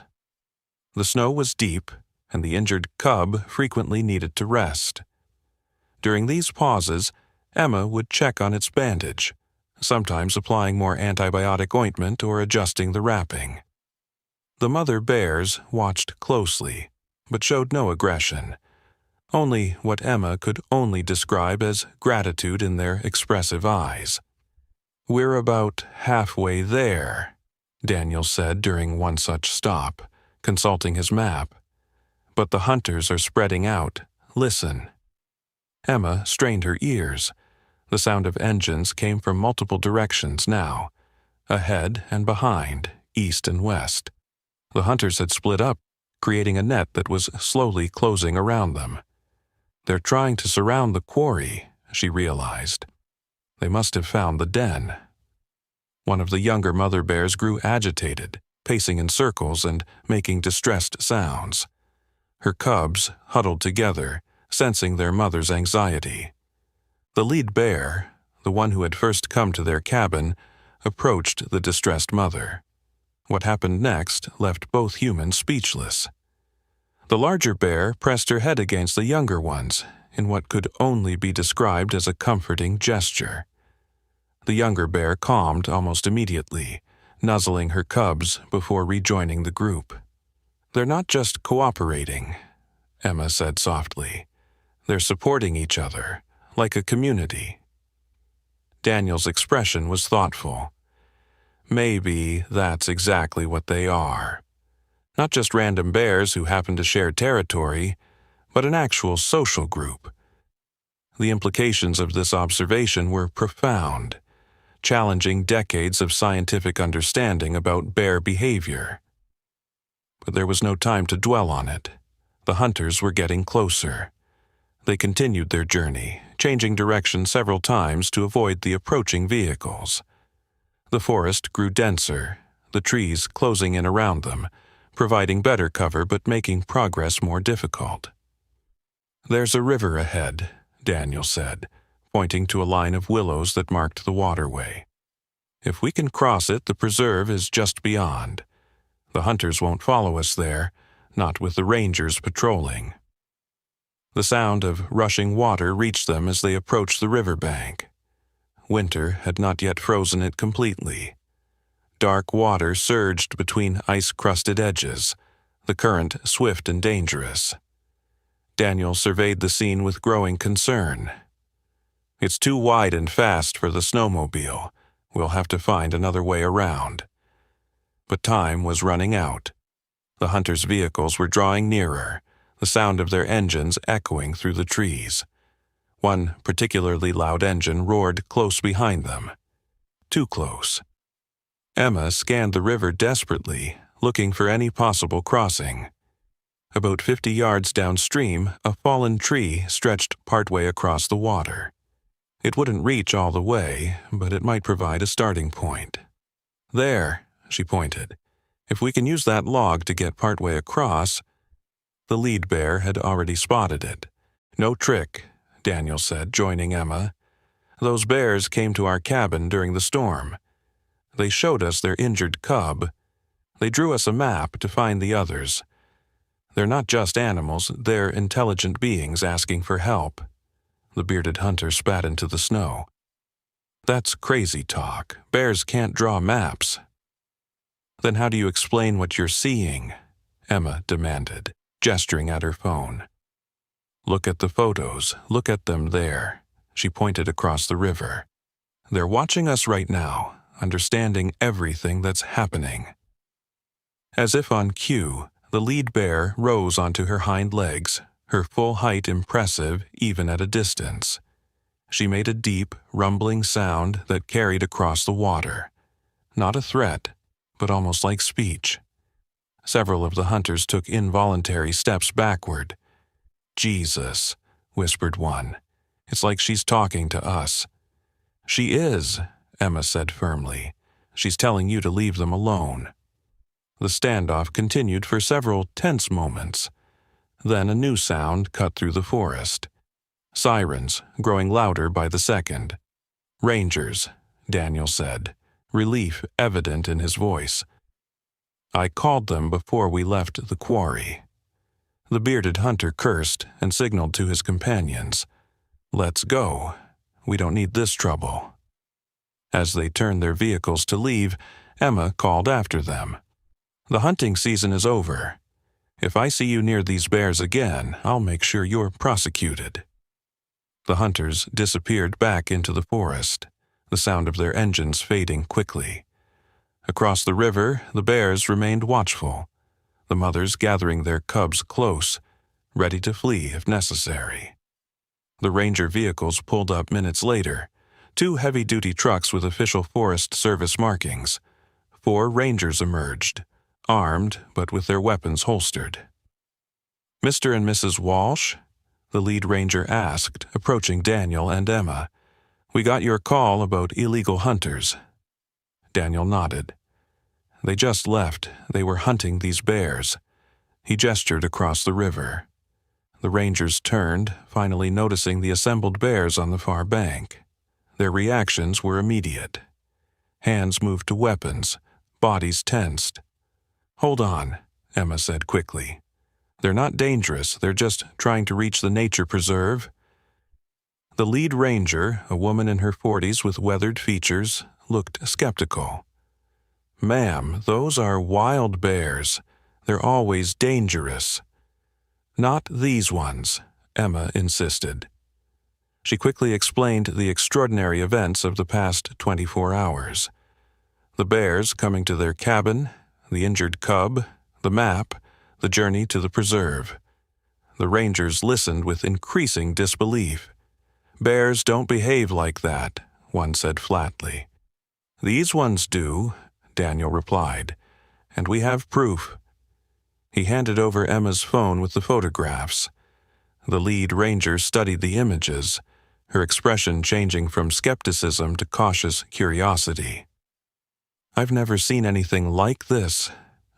The snow was deep, and the injured cub frequently needed to rest. During these pauses, Emma would check on its bandage, sometimes applying more antibiotic ointment or adjusting the wrapping. The mother bears watched closely, but showed no aggression, only what Emma could only describe as gratitude in their expressive eyes. "We're about halfway there," Daniel said during one such stop, consulting his map. "But the hunters are spreading out. Listen." Emma strained her ears. The sound of engines came from multiple directions now, ahead and behind, east and west. The hunters had split up, creating a net that was slowly closing around them. "They're trying to surround the quarry," she realized. "They must have found the den." One of the younger mother bears grew agitated, pacing in circles and making distressed sounds. Her cubs huddled together, sensing their mother's anxiety. The lead bear, the one who had first come to their cabin, approached the distressed mother. What happened next left both humans speechless. The larger bear pressed her head against the younger one's in what could only be described as a comforting gesture. The younger bear calmed almost immediately, nuzzling her cubs before rejoining the group. "They're not just cooperating," Emma said softly. "They're supporting each other, like a community." Daniel's expression was thoughtful. "Maybe that's exactly what they are. Not just random bears who happen to share territory, but an actual social group." The implications of this observation were profound, challenging decades of scientific understanding about bear behavior. But there was no time to dwell on it. The hunters were getting closer. They continued their journey, changing direction several times to avoid the approaching vehicles. The forest grew denser, the trees closing in around them, providing better cover but making progress more difficult. "There's a river ahead," Daniel said, pointing to a line of willows that marked the waterway. "If we can cross it, the preserve is just beyond. The hunters won't follow us there, not with the rangers patrolling." The sound of rushing water reached them as they approached the riverbank. Winter had not yet frozen it completely. Dark water surged between ice-crusted edges, the current swift and dangerous. Daniel surveyed the scene with growing concern. "It's too wide and fast for the snowmobile. We'll have to find another way around." But time was running out. The hunters' vehicles were drawing nearer, the sound of their engines echoing through the trees. One particularly loud engine roared close behind them. Too close. Emma scanned the river desperately, looking for any possible crossing. About 50 yards downstream, a fallen tree stretched partway across the water. It wouldn't reach all the way, but it might provide a starting point. "There," she pointed. "If we can use that log to get partway across." The lead bear had already spotted it. "No trick," Daniel said, joining Emma. "Those bears came to our cabin during the storm. They showed us their injured cub. They drew us a map to find the others. They're not just animals, they're intelligent beings asking for help." The bearded hunter spat into the snow. "That's crazy talk. Bears can't draw maps." "Then how do you explain what you're seeing?" Emma demanded, gesturing at her phone. "Look at the photos. Look at them there." She pointed across the river. "They're watching us right now, understanding everything that's happening." As if on cue, the lead bear rose onto her hind legs, her full height impressive even at a distance. She made a deep, rumbling sound that carried across the water. Not a threat, but almost like speech. Several of the hunters took involuntary steps backward. "Jesus," whispered one. "It's like she's talking to us." "She is," Emma said firmly. "She's telling you to leave them alone." The standoff continued for several tense moments. Then a new sound cut through the forest. Sirens, growing louder by the second. "Rangers," Daniel said, relief evident in his voice. "I called them before we left the quarry." The bearded hunter cursed and signaled to his companions. "Let's go. We don't need this trouble." As they turned their vehicles to leave, Emma called after them. "The hunting season is over. If I see you near these bears again, I'll make sure you're prosecuted." The hunters disappeared back into the forest. the sound of their engines fading quickly. Across the river, the bears remained watchful, the mothers gathering their cubs close, ready to flee if necessary. The ranger vehicles pulled up minutes later, 2 heavy-duty trucks with official Forest Service markings. 4 rangers emerged, armed but with their weapons holstered. "Mr. and Mrs. Walsh?" the lead ranger asked, approaching Daniel and Emma. "We got your call about illegal hunters." Daniel nodded. "They just left. They were hunting these bears." He gestured across the river. The rangers turned, finally noticing the assembled bears on the far bank. Their reactions were immediate. Hands moved to weapons, bodies tensed. "Hold on," Emma said quickly. "They're not dangerous, they're just trying to reach the nature preserve." The lead ranger, a woman in her 40s with weathered features, looked skeptical. "Ma'am, those are wild bears. They're always dangerous." "Not these ones," Emma insisted. She quickly explained the extraordinary events of the past 24 hours. The bears coming to their cabin, the injured cub, the map, the journey to the preserve. The rangers listened with increasing disbelief. "Bears don't behave like that," one said flatly. "These ones do," Daniel replied, "and we have proof." He handed over Emma's phone with the photographs. The lead ranger studied the images, her expression changing from skepticism to cautious curiosity. "I've never seen anything like this,"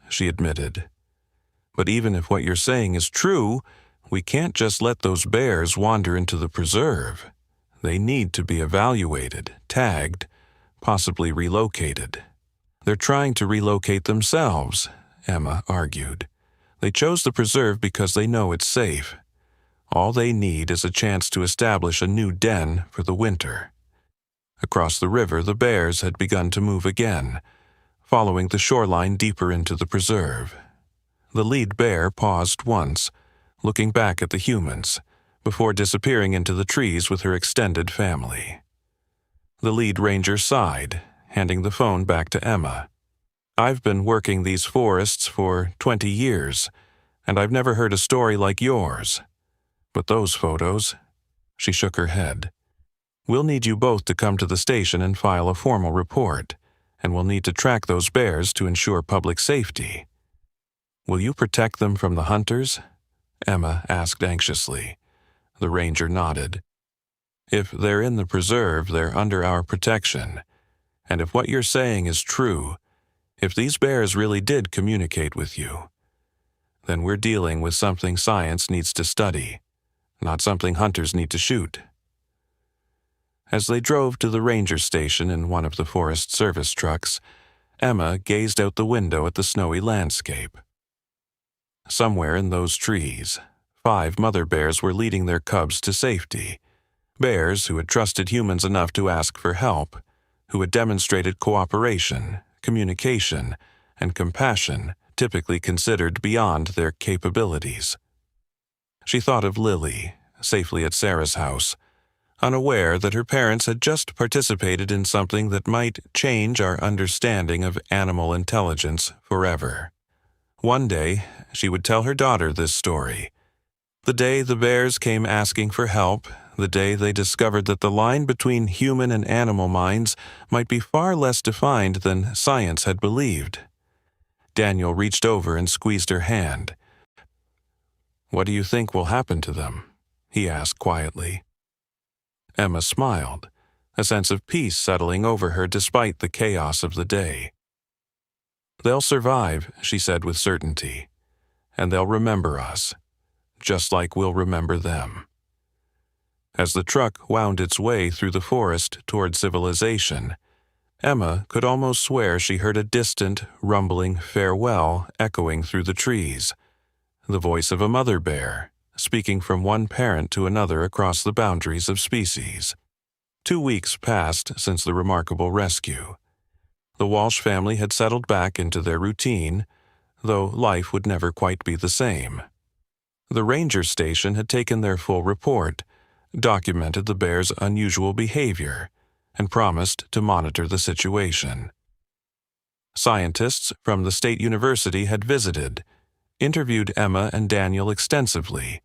she admitted. "But even if what you're saying is true, we can't just let those bears wander into the preserve. They need to be evaluated, tagged, possibly relocated." "They're trying to relocate themselves," Emma argued. "They chose the preserve because they know it's safe. All they need is a chance to establish a new den for the winter." Across the river, the bears had begun to move again, following the shoreline deeper into the preserve. The lead bear paused once, looking back at the humans, before disappearing into the trees with her extended family. The lead ranger sighed, handing the phone back to Emma. "I've been working these forests for 20 years, and I've never heard a story like yours. But those photos—" She shook her head. "We'll need you both to come to the station and file a formal report, and we'll need to track those bears to ensure public safety." "Will you protect them from the hunters?" Emma asked anxiously. The ranger nodded. "If they're in the preserve, they're under our protection. And if what you're saying is true, if these bears really did communicate with you, then we're dealing with something science needs to study, not something hunters need to shoot." As they drove to the ranger station in one of the Forest Service trucks, Emma gazed out the window at the snowy landscape. Somewhere in those trees, 5 mother bears were leading their cubs to safety, bears who had trusted humans enough to ask for help, who had demonstrated cooperation, communication, and compassion typically considered beyond their capabilities. She thought of Lily, safely at Sarah's house, unaware that her parents had just participated in something that might change our understanding of animal intelligence forever. One day, she would tell her daughter this story. The day the bears came asking for help, the day they discovered that the line between human and animal minds might be far less defined than science had believed. Daniel reached over and squeezed her hand. "What do you think will happen to them?" he asked quietly. Emma smiled, a sense of peace settling over her despite the chaos of the day. "They'll survive," she said with certainty, "and they'll remember us, just like we'll remember them." As the truck wound its way through the forest toward civilization, Emma could almost swear she heard a distant, rumbling farewell echoing through the trees, the voice of a mother bear, speaking from one parent to another across the boundaries of species. 2 weeks passed since the remarkable rescue. The Walsh family had settled back into their routine, though life would never quite be the same. The ranger station had taken their full report, documented the bears' unusual behavior, and promised to monitor the situation. Scientists from the state university had visited, interviewed Emma and Daniel extensively,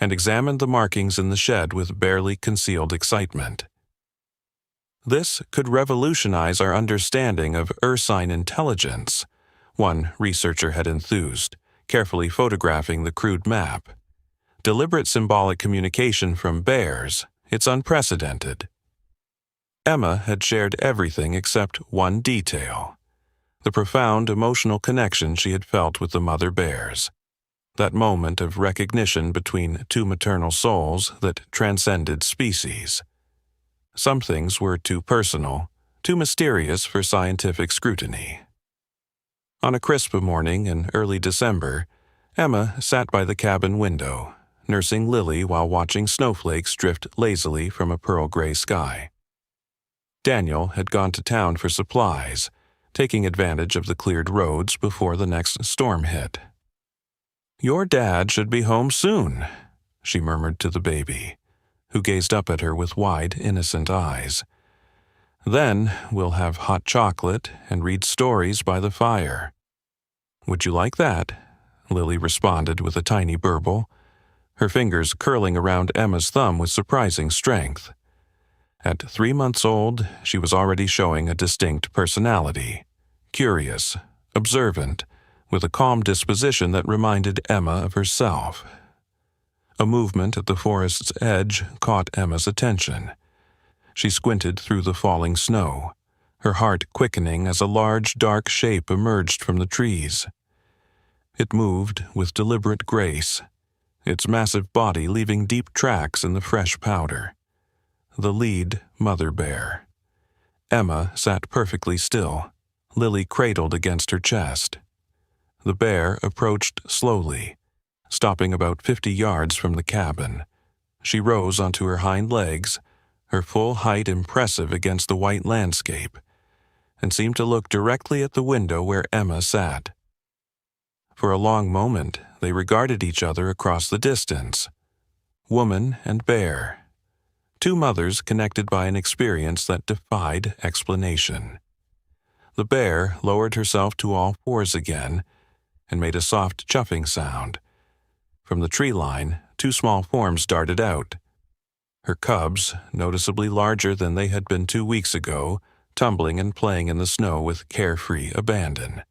and examined the markings in the shed with barely concealed excitement. This could revolutionize our understanding of ursine intelligence, one researcher had enthused, carefully photographing the crude map. Deliberate symbolic communication from bears, it's unprecedented. Emma had shared everything except one detail: the profound emotional connection she had felt with the mother bears. That moment of recognition between two maternal souls that transcended species. Some things were too personal, too mysterious for scientific scrutiny. On a crisp morning in early December, Emma sat by the cabin window, nursing Lily while watching snowflakes drift lazily from a pearl-gray sky. Daniel had gone to town for supplies, taking advantage of the cleared roads before the next storm hit. "Your dad should be home soon," she murmured to the baby, who gazed up at her with wide, innocent eyes. "Then we'll have hot chocolate and read stories by the fire." "Would you like that?" Lily responded with a tiny burble, her fingers curling around Emma's thumb with surprising strength. At 3 months old, she was already showing a distinct personality, curious, observant, with a calm disposition that reminded Emma of herself. A movement at the forest's edge caught Emma's attention. She squinted through the falling snow, her heart quickening as a large, dark shape emerged from the trees. It moved with deliberate grace, its massive body leaving deep tracks in the fresh powder. The lead mother bear. Emma sat perfectly still, Lily cradled against her chest. The bear approached slowly, stopping about 50 yards from the cabin. She rose onto her hind legs, her full height impressive against the white landscape, and seemed to look directly at the window where Emma sat. For a long moment, they regarded each other across the distance. Woman and bear. Two mothers connected by an experience that defied explanation. The bear lowered herself to all fours again and made a soft chuffing sound. From the tree line, 2 small forms darted out. Her cubs, noticeably larger than they had been 2 weeks ago, tumbling and playing in the snow with carefree abandon.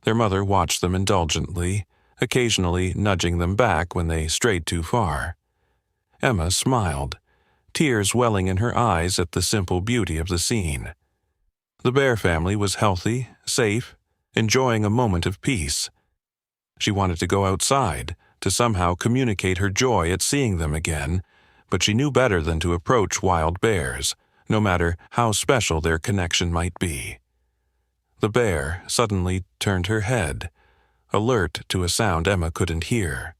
Their mother watched them indulgently, occasionally nudging them back when they strayed too far. Emma smiled, tears welling in her eyes at the simple beauty of the scene. The bear family was healthy, safe, enjoying a moment of peace. She wanted to go outside, to somehow communicate her joy at seeing them again, but she knew better than to approach wild bears, no matter how special their connection might be. The bear suddenly turned her head, alert to a sound Emma couldn't hear.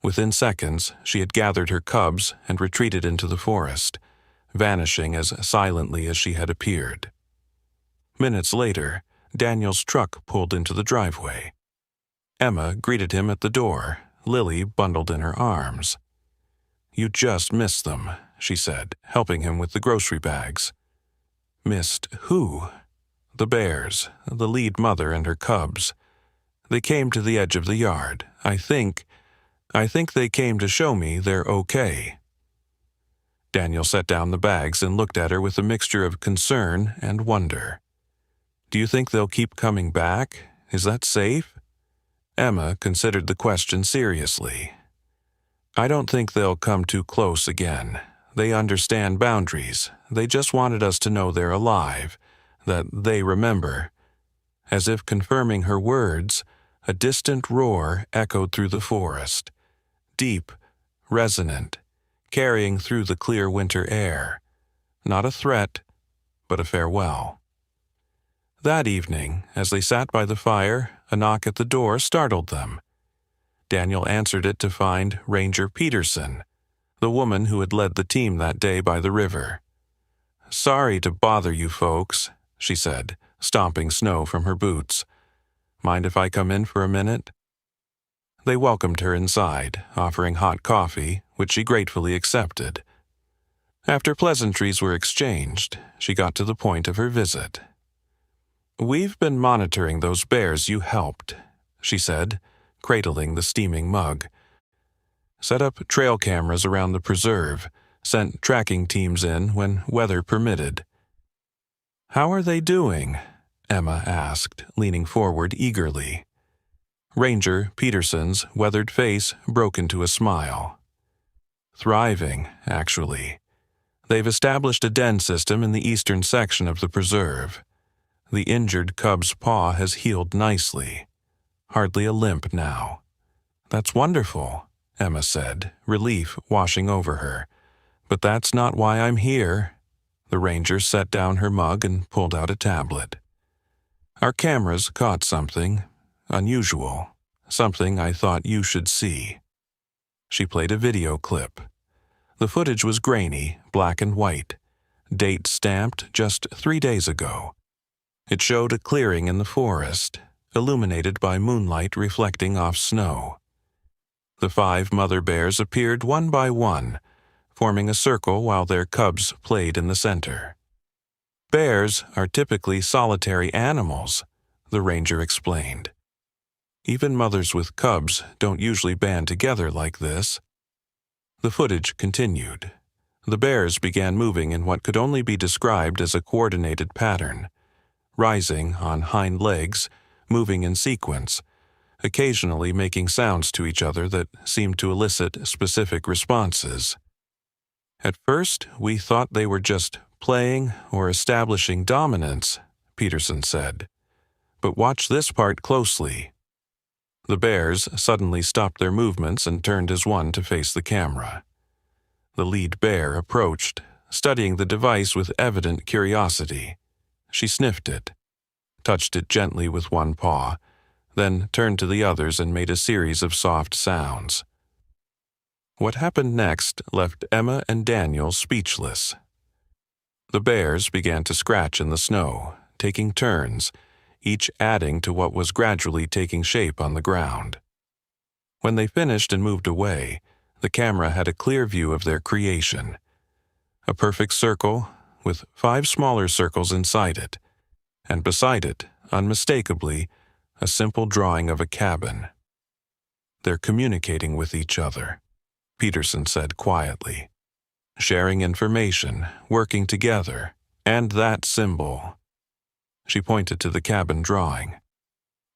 Within seconds, she had gathered her cubs and retreated into the forest, vanishing as silently as she had appeared. Minutes later, Daniel's truck pulled into the driveway. Emma greeted him at the door, Lily bundled in her arms. "You just missed them," she said, helping him with the grocery bags. "Missed who?" "The bears, the lead mother and her cubs. They came to the edge of the yard. I think they came to show me they're okay." Daniel set down the bags and looked at her with a mixture of concern and wonder. "Do you think they'll keep coming back? Is that safe?" Emma considered the question seriously. "I don't think they'll come too close again. They understand boundaries. They just wanted us to know they're alive, that they remember." As if confirming her words, a distant roar echoed through the forest, deep, resonant, carrying through the clear winter air. Not a threat, but a farewell. That evening, as they sat by the fire, a knock at the door startled them. Daniel answered it to find Ranger Peterson, the woman who had led the team that day by the river. "Sorry to bother you folks," she said, stomping snow from her boots. "Mind if I come in for a minute?" They welcomed her inside, offering hot coffee, which she gratefully accepted. After pleasantries were exchanged, she got to the point of her visit. "We've been monitoring those bears you helped," she said, cradling the steaming mug. "Set up trail cameras around the preserve, sent tracking teams in when weather permitted." "How are they doing?" Emma asked, leaning forward eagerly. Ranger Peterson's weathered face broke into a smile. "Thriving, actually. They've established a den system in the eastern section of the preserve. The injured cub's paw has healed nicely. Hardly a limp now." "That's wonderful," Emma said, relief washing over her. "But that's not why I'm here." The ranger set down her mug and pulled out a tablet. "Our cameras caught something unusual, something I thought you should see." She played a video clip. The footage was grainy, black and white, date stamped just 3 days ago. It showed a clearing in the forest, illuminated by moonlight reflecting off snow. The 5 mother bears appeared one by one, forming a circle while their cubs played in the center. "Bears are typically solitary animals," the ranger explained. "Even mothers with cubs don't usually band together like this." The footage continued. The bears began moving in what could only be described as a coordinated pattern, rising on hind legs, moving in sequence, occasionally making sounds to each other that seemed to elicit specific responses. "At first, we thought they were just playing or establishing dominance," Peterson said. "But watch this part closely." The bears suddenly stopped their movements and turned as one to face the camera. The lead bear approached, studying the device with evident curiosity. She sniffed it, touched it gently with one paw, then turned to the others and made a series of soft sounds. What happened next left Emma and Daniel speechless. The bears began to scratch in the snow, taking turns, each adding to what was gradually taking shape on the ground. When they finished and moved away, the camera had a clear view of their creation. A perfect circle with 5 smaller circles inside it, and beside it, unmistakably, a simple drawing of a cabin. "They're communicating with each other," Peterson said quietly. "Sharing information, working together, and that symbol." She pointed to the cabin drawing.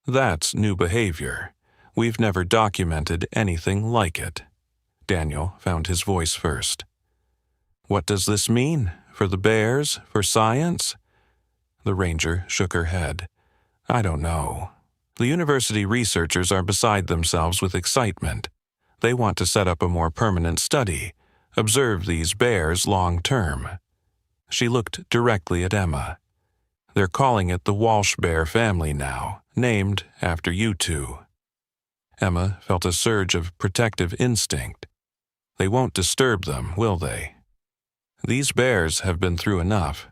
"That's new behavior. We've never documented anything like it." Daniel found his voice first. "What does this mean? For the bears? For science?" The ranger shook her head. "I don't know. The university researchers are beside themselves with excitement. They want to set up a more permanent study, observe these bears long term." She looked directly at Emma. "They're calling it the Walsh bear family now, named after you two." Emma felt a surge of protective instinct. They won't disturb them, will they? These bears have been through enough.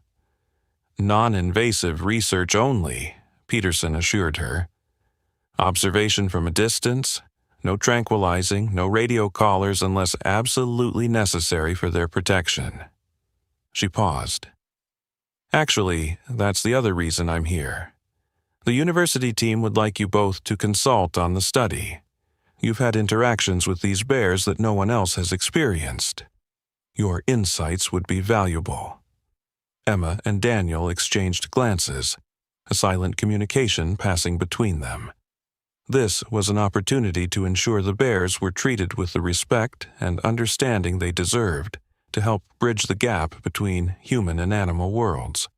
"Non-invasive research only," Peterson assured her. "Observation from a distance, no tranquilizing, no radio collars unless absolutely necessary for their protection." She paused. "Actually, that's the other reason I'm here. The university team would like you both to consult on the study. You've had interactions with these bears that no one else has experienced. Your insights would be valuable." Emma and Daniel exchanged glances, a silent communication passing between them. This was an opportunity to ensure the bears were treated with the respect and understanding they deserved, to help bridge the gap between human and animal worlds.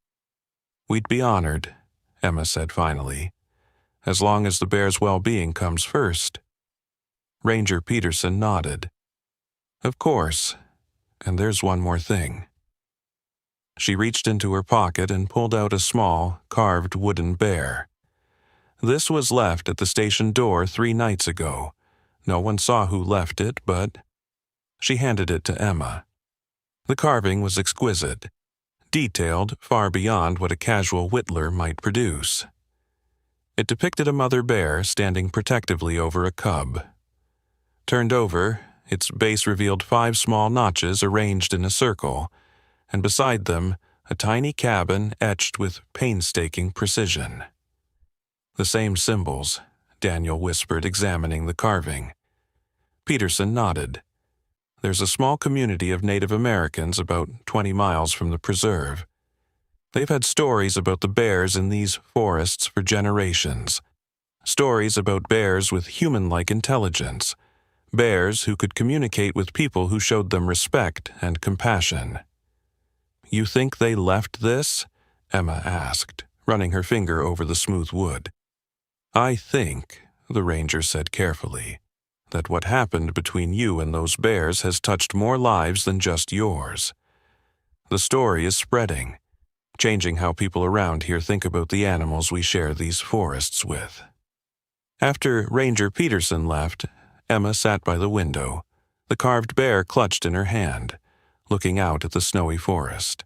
"We'd be honored," Emma said finally, "as long as the bear's well-being comes first." Ranger Peterson nodded. "Of course. And there's one more thing." She reached into her pocket and pulled out a small, carved wooden bear. "This was left at the station door 3 nights ago. No one saw who left it, but—" She handed it to Emma. The carving was exquisite, detailed far beyond what a casual whittler might produce. It depicted a mother bear standing protectively over a cub. Turned over, its base revealed 5 small notches arranged in a circle, and beside them, a tiny cabin etched with painstaking precision. "The same symbols," Daniel whispered, examining the carving. Peterson nodded. "There's a small community of Native Americans about 20 miles from the preserve. They've had stories about the bears in these forests for generations. Stories about bears with human-like intelligence. Bears who could communicate with people who showed them respect and compassion." "You think they left this?" Emma asked, running her finger over the smooth wood. "I think," the ranger said carefully, "that what happened between you and those bears has touched more lives than just yours. The story is spreading, changing how people around here think about the animals we share these forests with." After Ranger Peterson left, Emma sat by the window, the carved bear clutched in her hand, looking out at the snowy forest.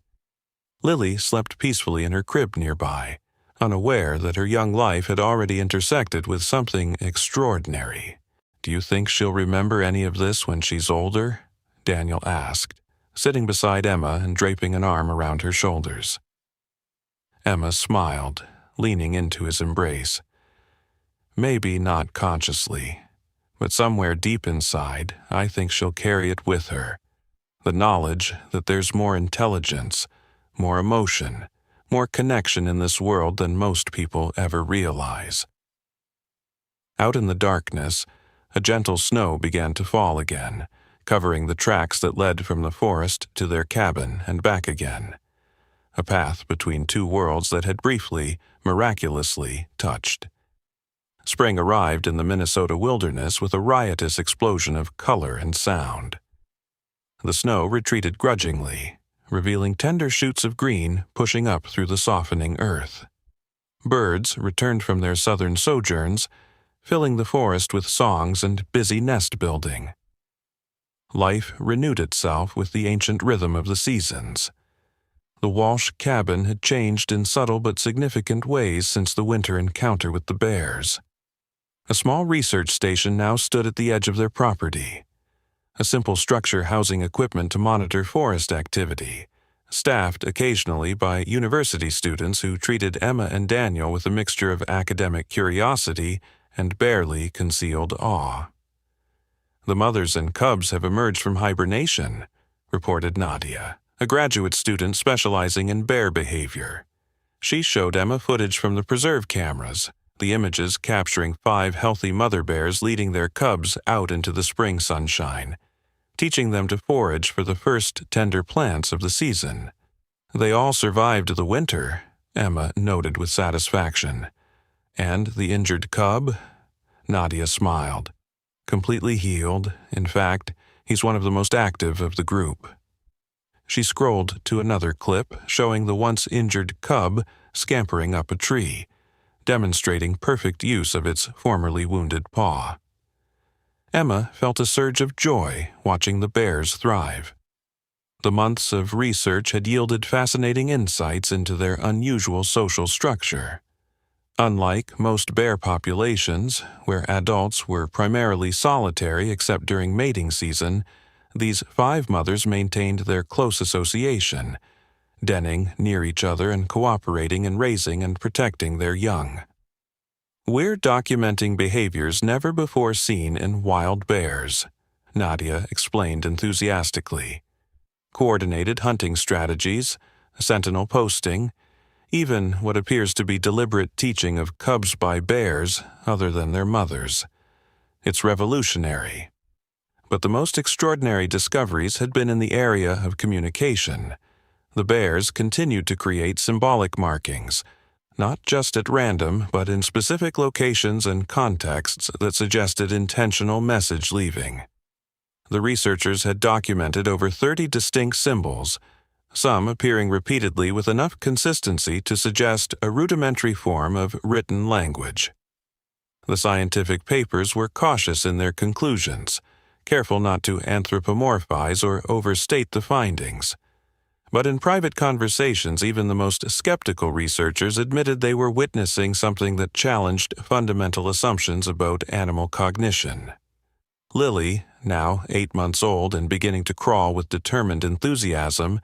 Lily slept peacefully in her crib nearby, unaware that her young life had already intersected with something extraordinary. "Do you think she'll remember any of this when she's older?" Daniel asked, sitting beside Emma and draping an arm around her shoulders. Emma smiled, leaning into his embrace. "Maybe not consciously, but somewhere deep inside, I think she'll carry it with her. The knowledge that there's more intelligence, more emotion, more connection in this world than most people ever realize." Out in the darkness, a gentle snow began to fall again, covering the tracks that led from the forest to their cabin and back again. A path between two worlds that had briefly, miraculously, touched. Spring arrived in the Minnesota wilderness with a riotous explosion of color and sound. The snow retreated grudgingly, revealing tender shoots of green pushing up through the softening earth. Birds returned from their southern sojourns, filling the forest with songs and busy nest building. Life renewed itself with the ancient rhythm of the seasons. The Walsh cabin had changed in subtle but significant ways since the winter encounter with the bears. A small research station now stood at the edge of their property, a simple structure housing equipment to monitor forest activity, staffed occasionally by university students who treated Emma and Daniel with a mixture of academic curiosity and barely concealed awe. "The mothers and cubs have emerged from hibernation," reported Nadia, a graduate student specializing in bear behavior. She showed Emma footage from the preserve cameras, the images capturing 5 healthy mother bears leading their cubs out into the spring sunshine, teaching them to forage for the first tender plants of the season. "They all survived the winter," Emma noted with satisfaction. "And the injured cub?" Nadia smiled. "Completely healed. In fact, he's one of the most active of the group." She scrolled to another clip showing the once injured cub scampering up a tree, demonstrating perfect use of its formerly wounded paw. Emma felt a surge of joy watching the bears thrive. The months of research had yielded fascinating insights into their unusual social structure. Unlike most bear populations, where adults were primarily solitary except during mating season, these 5 mothers maintained their close association, denning near each other and cooperating in raising and protecting their young. "We're documenting behaviors never before seen in wild bears," Nadia explained enthusiastically. "Coordinated hunting strategies, sentinel posting, even what appears to be deliberate teaching of cubs by bears other than their mothers. It's revolutionary. But the most extraordinary discoveries had been in the area of communication. The bears continued to create symbolic markings, not just at random, but in specific locations and contexts that suggested intentional message leaving. The researchers had documented over 30 distinct symbols, some appearing repeatedly with enough consistency to suggest a rudimentary form of written language. The scientific papers were cautious in their conclusions, careful not to anthropomorphize or overstate the findings. But in private conversations, even the most skeptical researchers admitted they were witnessing something that challenged fundamental assumptions about animal cognition. Lily, now 8 months old and beginning to crawl with determined enthusiasm,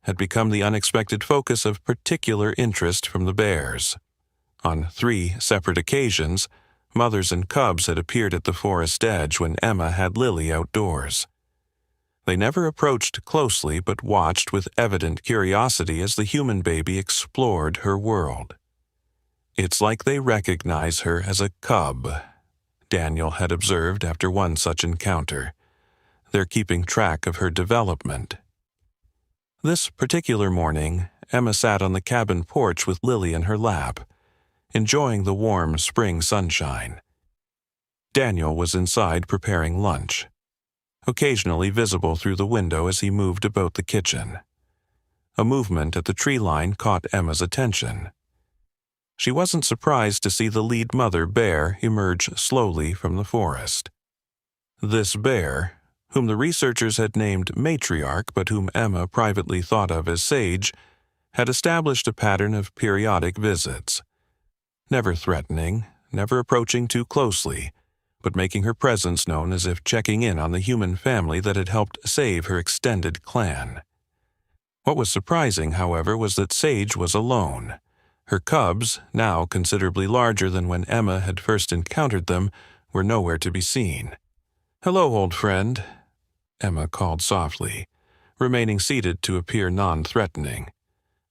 had become the unexpected focus of particular interest from the bears. On 3 separate occasions, mothers and cubs had appeared at the forest edge when Emma had Lily outdoors. They never approached closely but watched with evident curiosity as the human baby explored her world. "It's like they recognize her as a cub," Daniel had observed after one such encounter. "They're keeping track of her development." This particular morning, Emma sat on the cabin porch with Lily in her lap, enjoying the warm spring sunshine. Daniel was inside preparing lunch, occasionally visible through the window as he moved about the kitchen. A movement at the tree line caught Emma's attention. She wasn't surprised to see the lead mother bear emerge slowly from the forest. This bear, whom the researchers had named Matriarch but whom Emma privately thought of as Sage, had established a pattern of periodic visits. Never threatening, never approaching too closely, but making her presence known as if checking in on the human family that had helped save her extended clan. What was surprising, however, was that Sage was alone. Her cubs, now considerably larger than when Emma had first encountered them, were nowhere to be seen. "Hello, old friend," Emma called softly, remaining seated to appear non-threatening.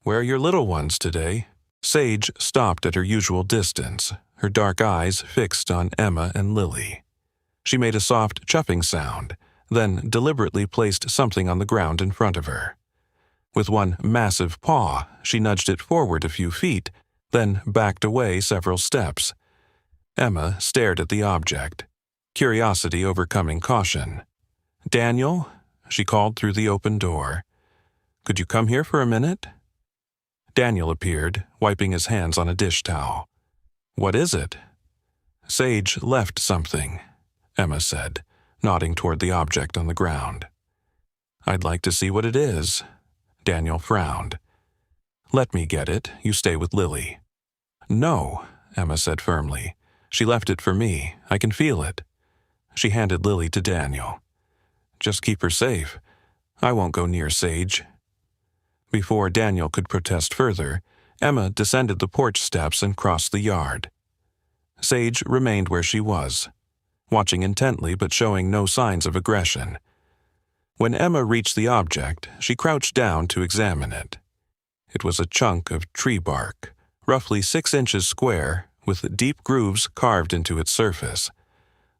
"Where are your little ones today?" Sage stopped at her usual distance, her dark eyes fixed on Emma and Lily. She made a soft chuffing sound, then deliberately placed something on the ground in front of her. With one massive paw, she nudged it forward a few feet, then backed away several steps. Emma stared at the object, curiosity overcoming caution. "Daniel," she called through the open door. "Could you come here for a minute?" Daniel appeared, wiping his hands on a dish towel. "What is it?" "Sage left something," Emma said, nodding toward the object on the ground. "I'd like to see what it is." Daniel frowned. "Let me get it. You stay with Lily." "No," Emma said firmly. "She left it for me. I can feel it." She handed Lily to Daniel. "Just keep her safe. I won't go near Sage." Before Daniel could protest further, Emma descended the porch steps and crossed the yard. Sage remained where she was, watching intently but showing no signs of aggression. When Emma reached the object, she crouched down to examine it. It was a chunk of tree bark, roughly 6 inches square, with deep grooves carved into its surface.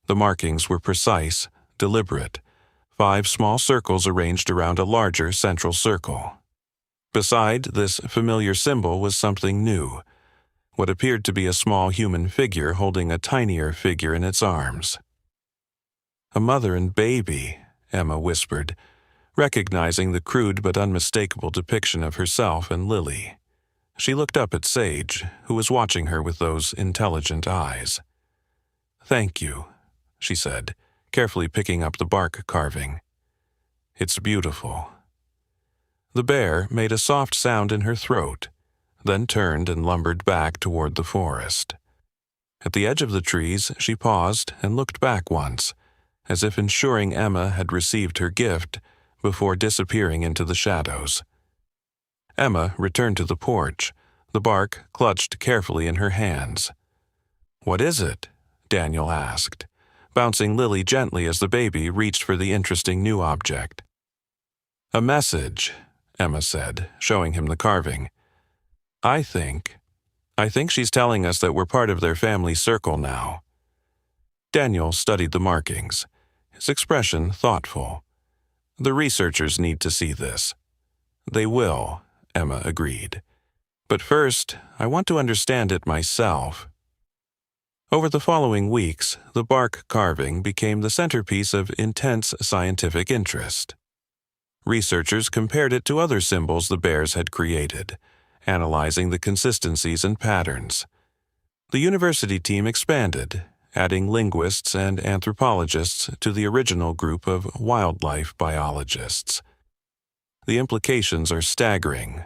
The markings were precise, deliberate, 5 small circles arranged around a larger central circle. Beside this familiar symbol was something new, what appeared to be a small human figure holding a tinier figure in its arms. "A mother and baby," Emma whispered, recognizing the crude but unmistakable depiction of herself and Lily. She looked up at Sage, who was watching her with those intelligent eyes. "Thank you," she said, carefully picking up the bark carving. "It's beautiful." The bear made a soft sound in her throat, then turned and lumbered back toward the forest. At the edge of the trees, she paused and looked back once, as if ensuring Emma had received her gift before disappearing into the shadows. Emma returned to the porch, the bark clutched carefully in her hands. "What is it?" Daniel asked, bouncing Lily gently as the baby reached for the interesting new object. "A message," Emma said, showing him the carving. I think she's telling us that we're part of their family circle now." Daniel studied the markings, his expression thoughtful. "The researchers need to see this." "They will," Emma agreed. "But first, I want to understand it myself." Over the following weeks, the bark carving became the centerpiece of intense scientific interest. Researchers compared it to other symbols the bears had created, analyzing the consistencies and patterns. The university team expanded, adding linguists and anthropologists to the original group of wildlife biologists. "The implications are staggering,"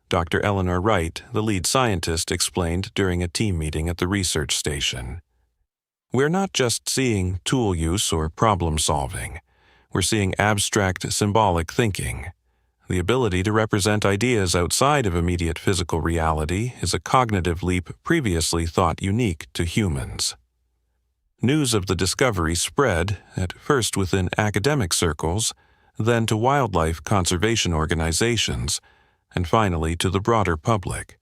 Dr. Eleanor Wright, the lead scientist, explained during a team meeting at the research station. "We're not just seeing tool use or problem solving. We're seeing abstract symbolic thinking. The ability to represent ideas outside of immediate physical reality is a cognitive leap previously thought unique to humans. News of the discovery spread, at first within academic circles, then to wildlife conservation organizations, and finally to the broader public.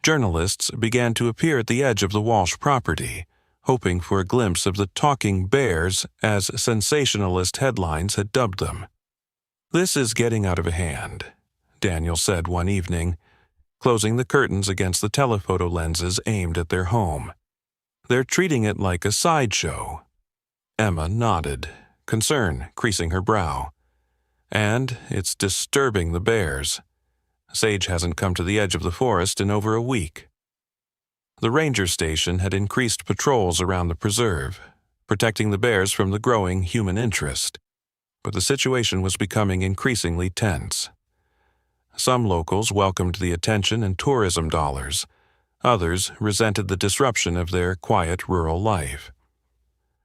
Journalists began to appear at the edge of the Walsh property, hoping for a glimpse of the talking bears, as sensationalist headlines had dubbed them. "This is getting out of hand," Daniel said one evening, closing the curtains against the telephoto lenses aimed at their home. "They're treating it like a sideshow." Emma nodded, concern creasing her brow. "And it's disturbing the bears. Sage hasn't come to the edge of the forest in over a week." The ranger station had increased patrols around the preserve, protecting the bears from the growing human interest. But the situation was becoming increasingly tense. Some locals welcomed the attention and tourism dollars. Others resented the disruption of their quiet rural life.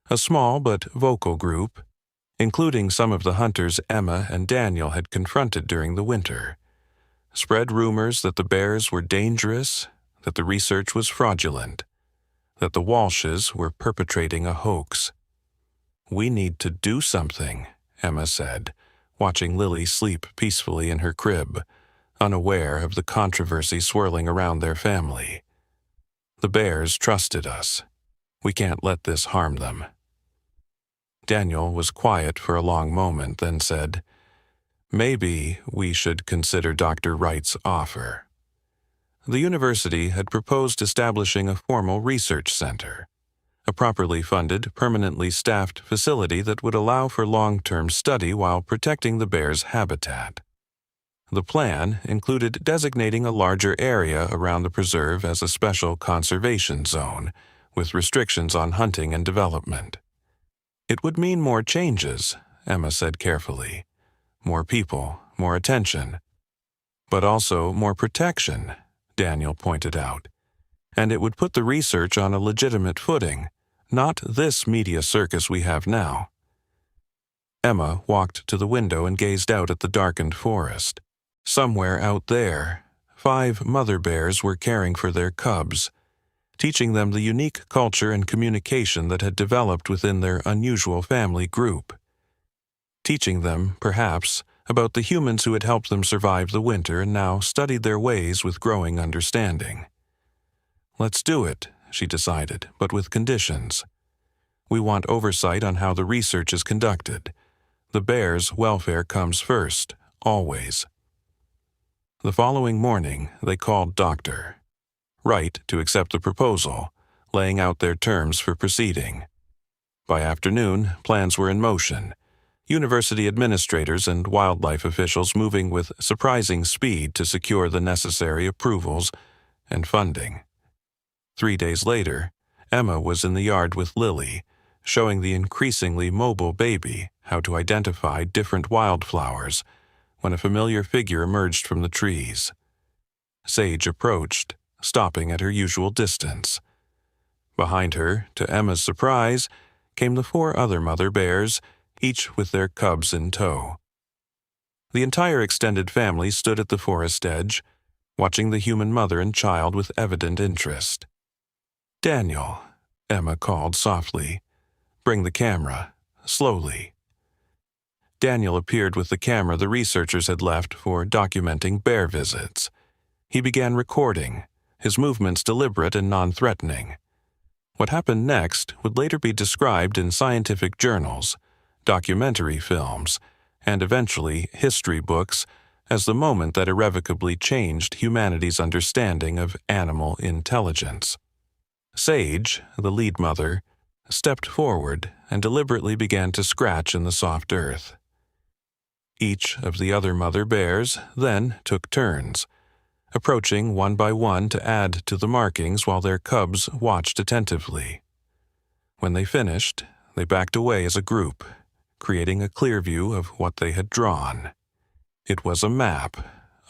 A small but vocal group, including some of the hunters Emma and Daniel had confronted during the winter, spread rumors that the bears were dangerous, that the research was fraudulent, that the Walshes were perpetrating a hoax. "We need to do something," Emma said, watching Lily sleep peacefully in her crib, unaware of the controversy swirling around their family. "The bears trusted us. We can't let this harm them." Daniel was quiet for a long moment, then said, "Maybe we should consider Dr. Wright's offer." The university had proposed establishing a formal research center, a properly funded, permanently staffed facility that would allow for long-term study while protecting the bears' habitat. The plan included designating a larger area around the preserve as a special conservation zone, with restrictions on hunting and development. "It would mean more changes," Emma said carefully. "More people, more attention. But also more protection," Daniel pointed out. "And it would put the research on a legitimate footing, not this media circus we have now." Emma walked to the window and gazed out at the darkened forest. Somewhere out there, 5 mother bears were caring for their cubs, teaching them the unique culture and communication that had developed within their unusual family group. Teaching them, perhaps, about the humans who had helped them survive the winter and now studied their ways with growing understanding. "Let's do it," she decided, "but with conditions. We want oversight on how the research is conducted. The bears' welfare comes first, always." The following morning, they called Dr. Wright to accept the proposal, laying out their terms for proceeding. By afternoon, plans were in motion. University administrators and wildlife officials moving with surprising speed to secure the necessary approvals and funding. 3 days later, Emma was in the yard with Lily, showing the increasingly mobile baby how to identify different wildflowers when a familiar figure emerged from the trees. Sage approached, stopping at her usual distance. Behind her, to Emma's surprise, came the 4 other mother bears, each with their cubs in tow. The entire extended family stood at the forest edge, watching the human mother and child with evident interest. "Daniel," Emma called softly. "Bring the camera, slowly." Daniel appeared with the camera the researchers had left for documenting bear visits. He began recording, his movements deliberate and non-threatening. What happened next would later be described in scientific journals, documentary films, and eventually history books as the moment that irrevocably changed humanity's understanding of animal intelligence. Sage, the lead mother, stepped forward and deliberately began to scratch in the soft earth. Each of the other mother bears then took turns, approaching one by one to add to the markings while their cubs watched attentively. When they finished, they backed away as a group, creating a clear view of what they had drawn. It was a map,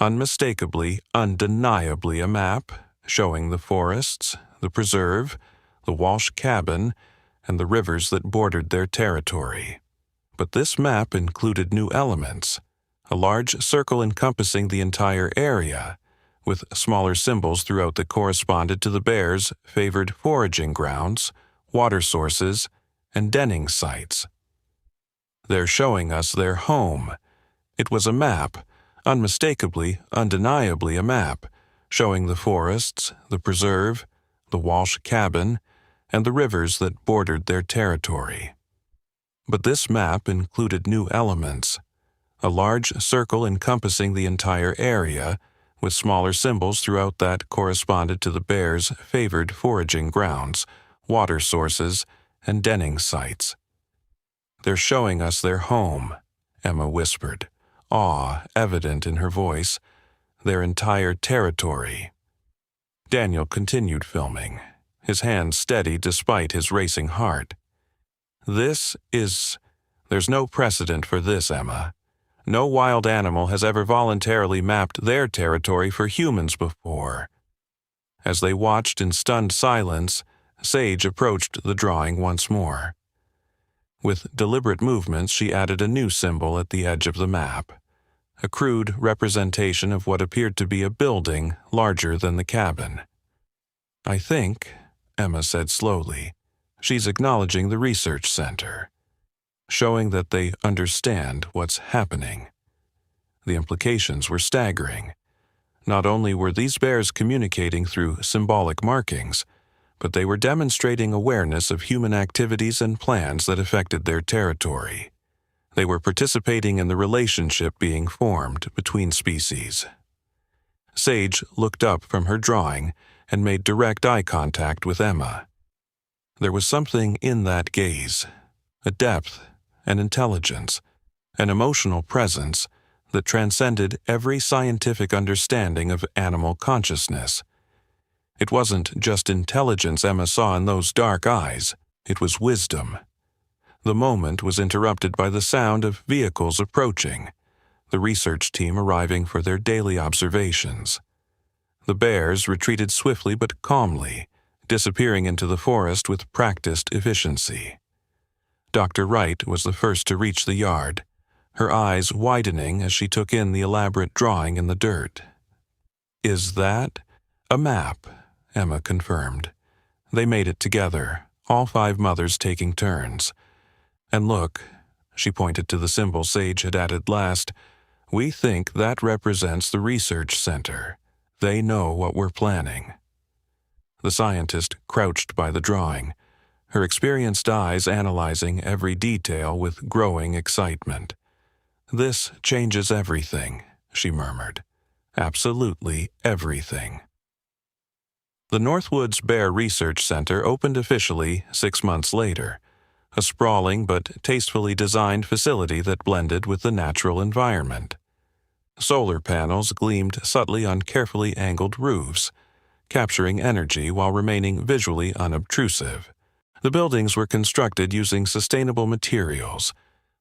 unmistakably, undeniably a map, showing the forests, the preserve, the Walsh cabin, and the rivers that bordered their territory. But this map included new elements, a large circle encompassing the entire area, with smaller symbols throughout that corresponded to the bears' favored foraging grounds, water sources, and denning sites. "They're showing us their home." It was a map, unmistakably, undeniably a map, showing the forests, the preserve, the Walsh cabin, and the rivers that bordered their territory. But this map included new elements: a large circle encompassing the entire area, with smaller symbols throughout that corresponded to the bears' favored foraging grounds, water sources, and denning sites. "They're showing us their home," Emma whispered, awe evident in her voice, "their entire territory." Daniel continued filming, his hands steady despite his racing heart. There's no precedent for this, Emma. No wild animal has ever voluntarily mapped their territory for humans before." As they watched in stunned silence, Sage approached the drawing once more. With deliberate movements, she added a new symbol at the edge of the map, a crude representation of what appeared to be a building larger than the cabin. "I think," Emma said slowly, "she's acknowledging the research center, showing that they understand what's happening." The implications were staggering. Not only were these bears communicating through symbolic markings, but they were demonstrating awareness of human activities and plans that affected their territory. They were participating in the relationship being formed between species. Sage looked up from her drawing and made direct eye contact with Emma. There was something in that gaze, a depth, an intelligence, an emotional presence that transcended every scientific understanding of animal consciousness. It wasn't just intelligence Emma saw in those dark eyes, it was wisdom. The moment was interrupted by the sound of vehicles approaching, the research team arriving for their daily observations. The bears retreated swiftly but calmly, disappearing into the forest with practiced efficiency. Dr. Wright was the first to reach the yard, her eyes widening as she took in the elaborate drawing in the dirt. "Is that a map?" Emma confirmed. They made it together, all 5 mothers taking turns. "And look," she pointed to the symbol Sage had added last, "we think that represents the research center. They know what we're planning." The scientist crouched by the drawing, her experienced eyes analyzing every detail with growing excitement. "This changes everything," she murmured. "Absolutely everything." The Northwoods Bear Research Center opened officially 6 months later, a sprawling but tastefully designed facility that blended with the natural environment. Solar panels gleamed subtly on carefully angled roofs, capturing energy while remaining visually unobtrusive. The buildings were constructed using sustainable materials,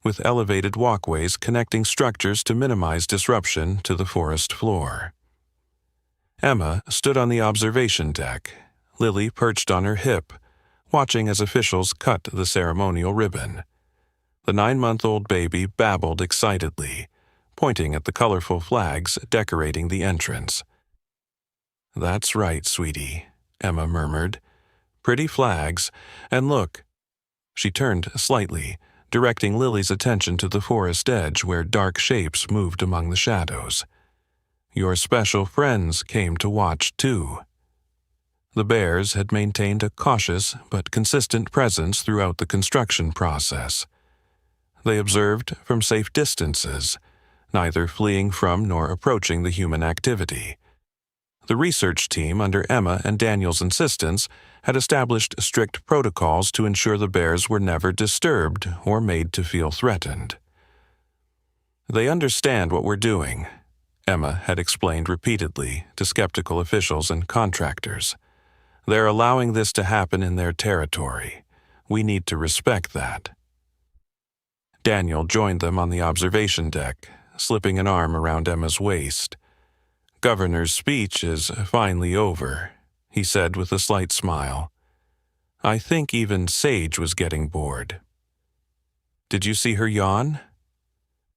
with elevated walkways connecting structures to minimize disruption to the forest floor. Emma stood on the observation deck, Lily perched on her hip, watching as officials cut the ceremonial ribbon. The 9-month-old baby babbled excitedly, pointing at the colorful flags decorating the entrance. "That's right, sweetie," Emma murmured. "Pretty flags, and look." She turned slightly, directing Lily's attention to the forest edge where dark shapes moved among the shadows. "Your special friends came to watch, too." The bears had maintained a cautious but consistent presence throughout the construction process. They observed from safe distances, neither fleeing from nor approaching the human activity. The research team, under Emma and Daniel's insistence, had established strict protocols to ensure the bears were never disturbed or made to feel threatened. "They understand what we're doing," Emma had explained repeatedly to skeptical officials and contractors. "They're allowing this to happen in their territory. We need to respect that." Daniel joined them on the observation deck, slipping an arm around Emma's waist. "Governor's speech is finally over," he said with a slight smile. "I think even Sage was getting bored." "Did you see her yawn?"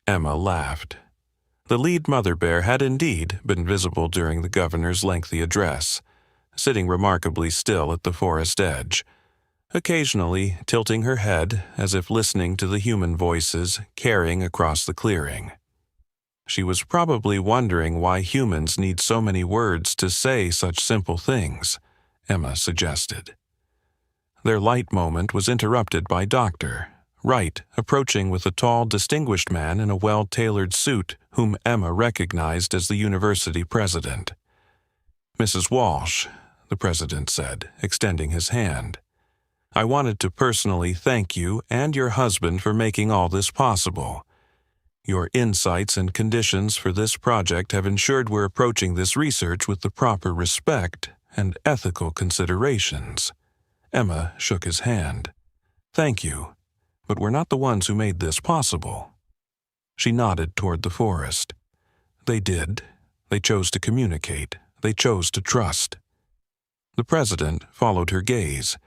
Emma laughed. The lead mother bear had indeed been visible during the governor's lengthy address, sitting remarkably still at the forest edge, occasionally tilting her head as if listening to the human voices carrying across the clearing. She was probably wondering why humans need so many words to say such simple things, Emma suggested. Their light moment was interrupted by Dr. Wright approaching with a tall, distinguished man in a well-tailored suit whom Emma recognized as the university president. "Mrs. Walsh," the president said, extending his hand, "I wanted to personally thank you and your husband for making all this possible. Your insights and conditions for this project have ensured we're approaching this research with the proper respect and ethical considerations." Emma shook his hand. "Thank you, but we're not the ones who made this possible." She nodded toward the forest. "They did. They chose to communicate. They chose to trust." The president followed her gaze,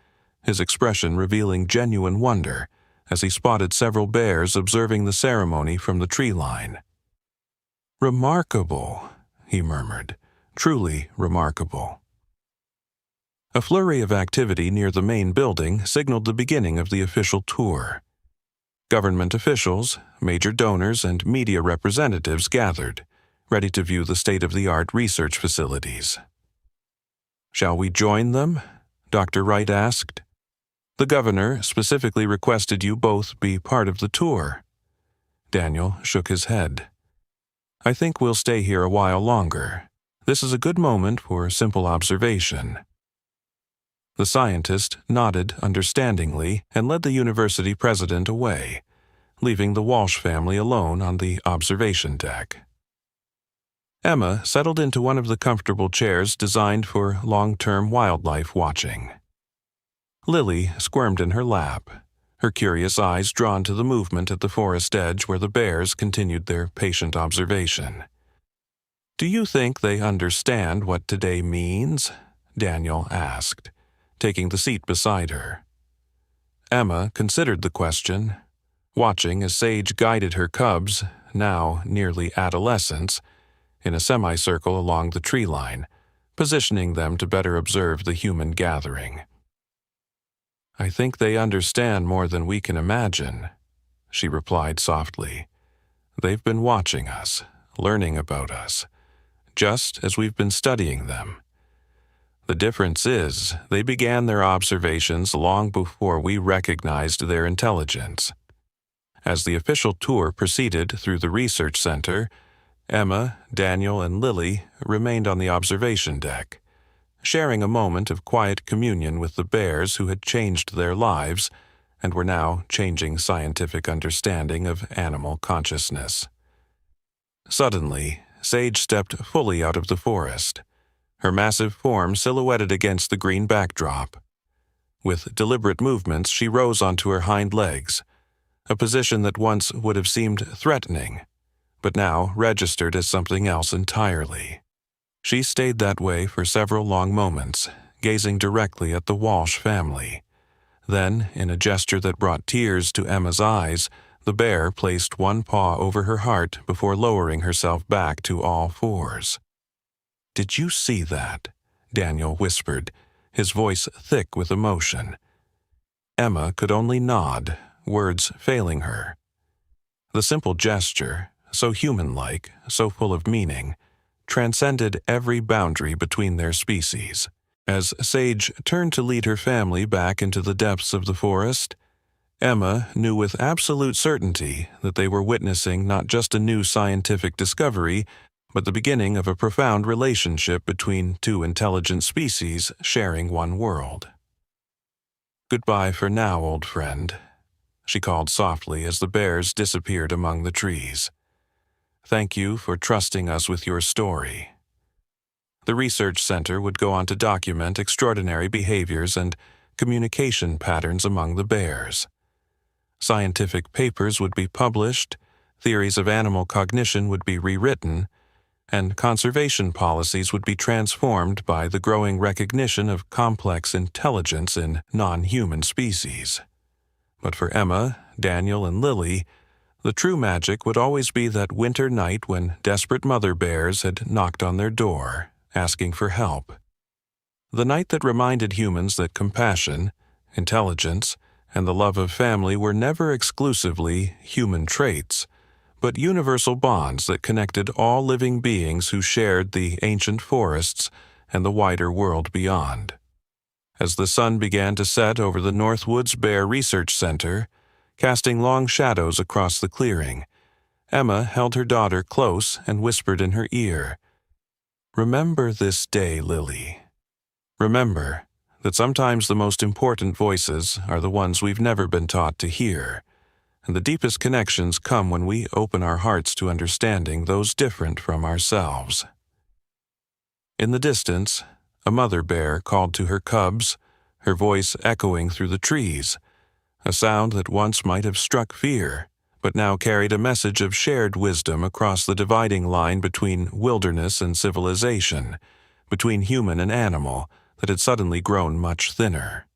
his expression revealing genuine wonder as he spotted several bears observing the ceremony from the tree line. "Remarkable," he murmured. "Truly remarkable." A flurry of activity near the main building signaled the beginning of the official tour. Government officials, major donors, and media representatives gathered, ready to view the state-of-the-art research facilities. "Shall we join them?" Dr. Wright asked. "The governor specifically requested you both be part of the tour." Daniel shook his head. "I think we'll stay here a while longer. This is a good moment for simple observation." The scientist nodded understandingly and led the university president away, leaving the Walsh family alone on the observation deck. Emma settled into one of the comfortable chairs designed for long-term wildlife watching. Lily squirmed in her lap, her curious eyes drawn to the movement at the forest edge where the bears continued their patient observation. "Do you think they understand what today means?" Daniel asked, taking the seat beside her. Emma considered the question, watching as Sage guided her cubs, now nearly adolescents, in a semicircle along the tree line, positioning them to better observe the human gathering. "I think they understand more than we can imagine," she replied softly. "They've been watching us, learning about us, just as we've been studying them. The difference is, they began their observations long before we recognized their intelligence." As the official tour proceeded through the research center, Emma, Daniel, and Lily remained on the observation deck, sharing a moment of quiet communion with the bears who had changed their lives and were now changing scientific understanding of animal consciousness. Suddenly, Sage stepped fully out of the forest, her massive form silhouetted against the green backdrop. With deliberate movements, she rose onto her hind legs, a position that once would have seemed threatening, but now registered as something else entirely. She stayed that way for several long moments, gazing directly at the Walsh family. Then, in a gesture that brought tears to Emma's eyes, the bear placed one paw over her heart before lowering herself back to all fours. "Did you see that?" Daniel whispered, his voice thick with emotion. Emma could only nod, words failing her. The simple gesture, so human-like, so full of meaning, transcended every boundary between their species. As Sage turned to lead her family back into the depths of the forest, Emma knew with absolute certainty that they were witnessing not just a new scientific discovery, but the beginning of a profound relationship between two intelligent species sharing one world. "Goodbye for now, old friend," she called softly as the bears disappeared among the trees. "Thank you for trusting us with your story." The research center would go on to document extraordinary behaviors and communication patterns among the bears. Scientific papers would be published, theories of animal cognition would be rewritten, and conservation policies would be transformed by the growing recognition of complex intelligence in non-human species. But for Emma, Daniel, and Lily, The true magic would always be that winter night when desperate mother bears had knocked on their door, asking for help. The night that reminded humans that compassion, intelligence, and the love of family were never exclusively human traits, but universal bonds that connected all living beings who shared the ancient forests and the wider world beyond. As the sun began to set over the Northwoods Bear Research Center, casting long shadows across the clearing, Emma held her daughter close and whispered in her ear, "Remember this day, Lily. Remember that sometimes the most important voices are the ones we've never been taught to hear, and the deepest connections come when we open our hearts to understanding those different from ourselves." In the distance, a mother bear called to her cubs, her voice echoing through the trees, a sound that once might have struck fear, but now carried a message of shared wisdom across the dividing line between wilderness and civilization, between human and animal, that had suddenly grown much thinner.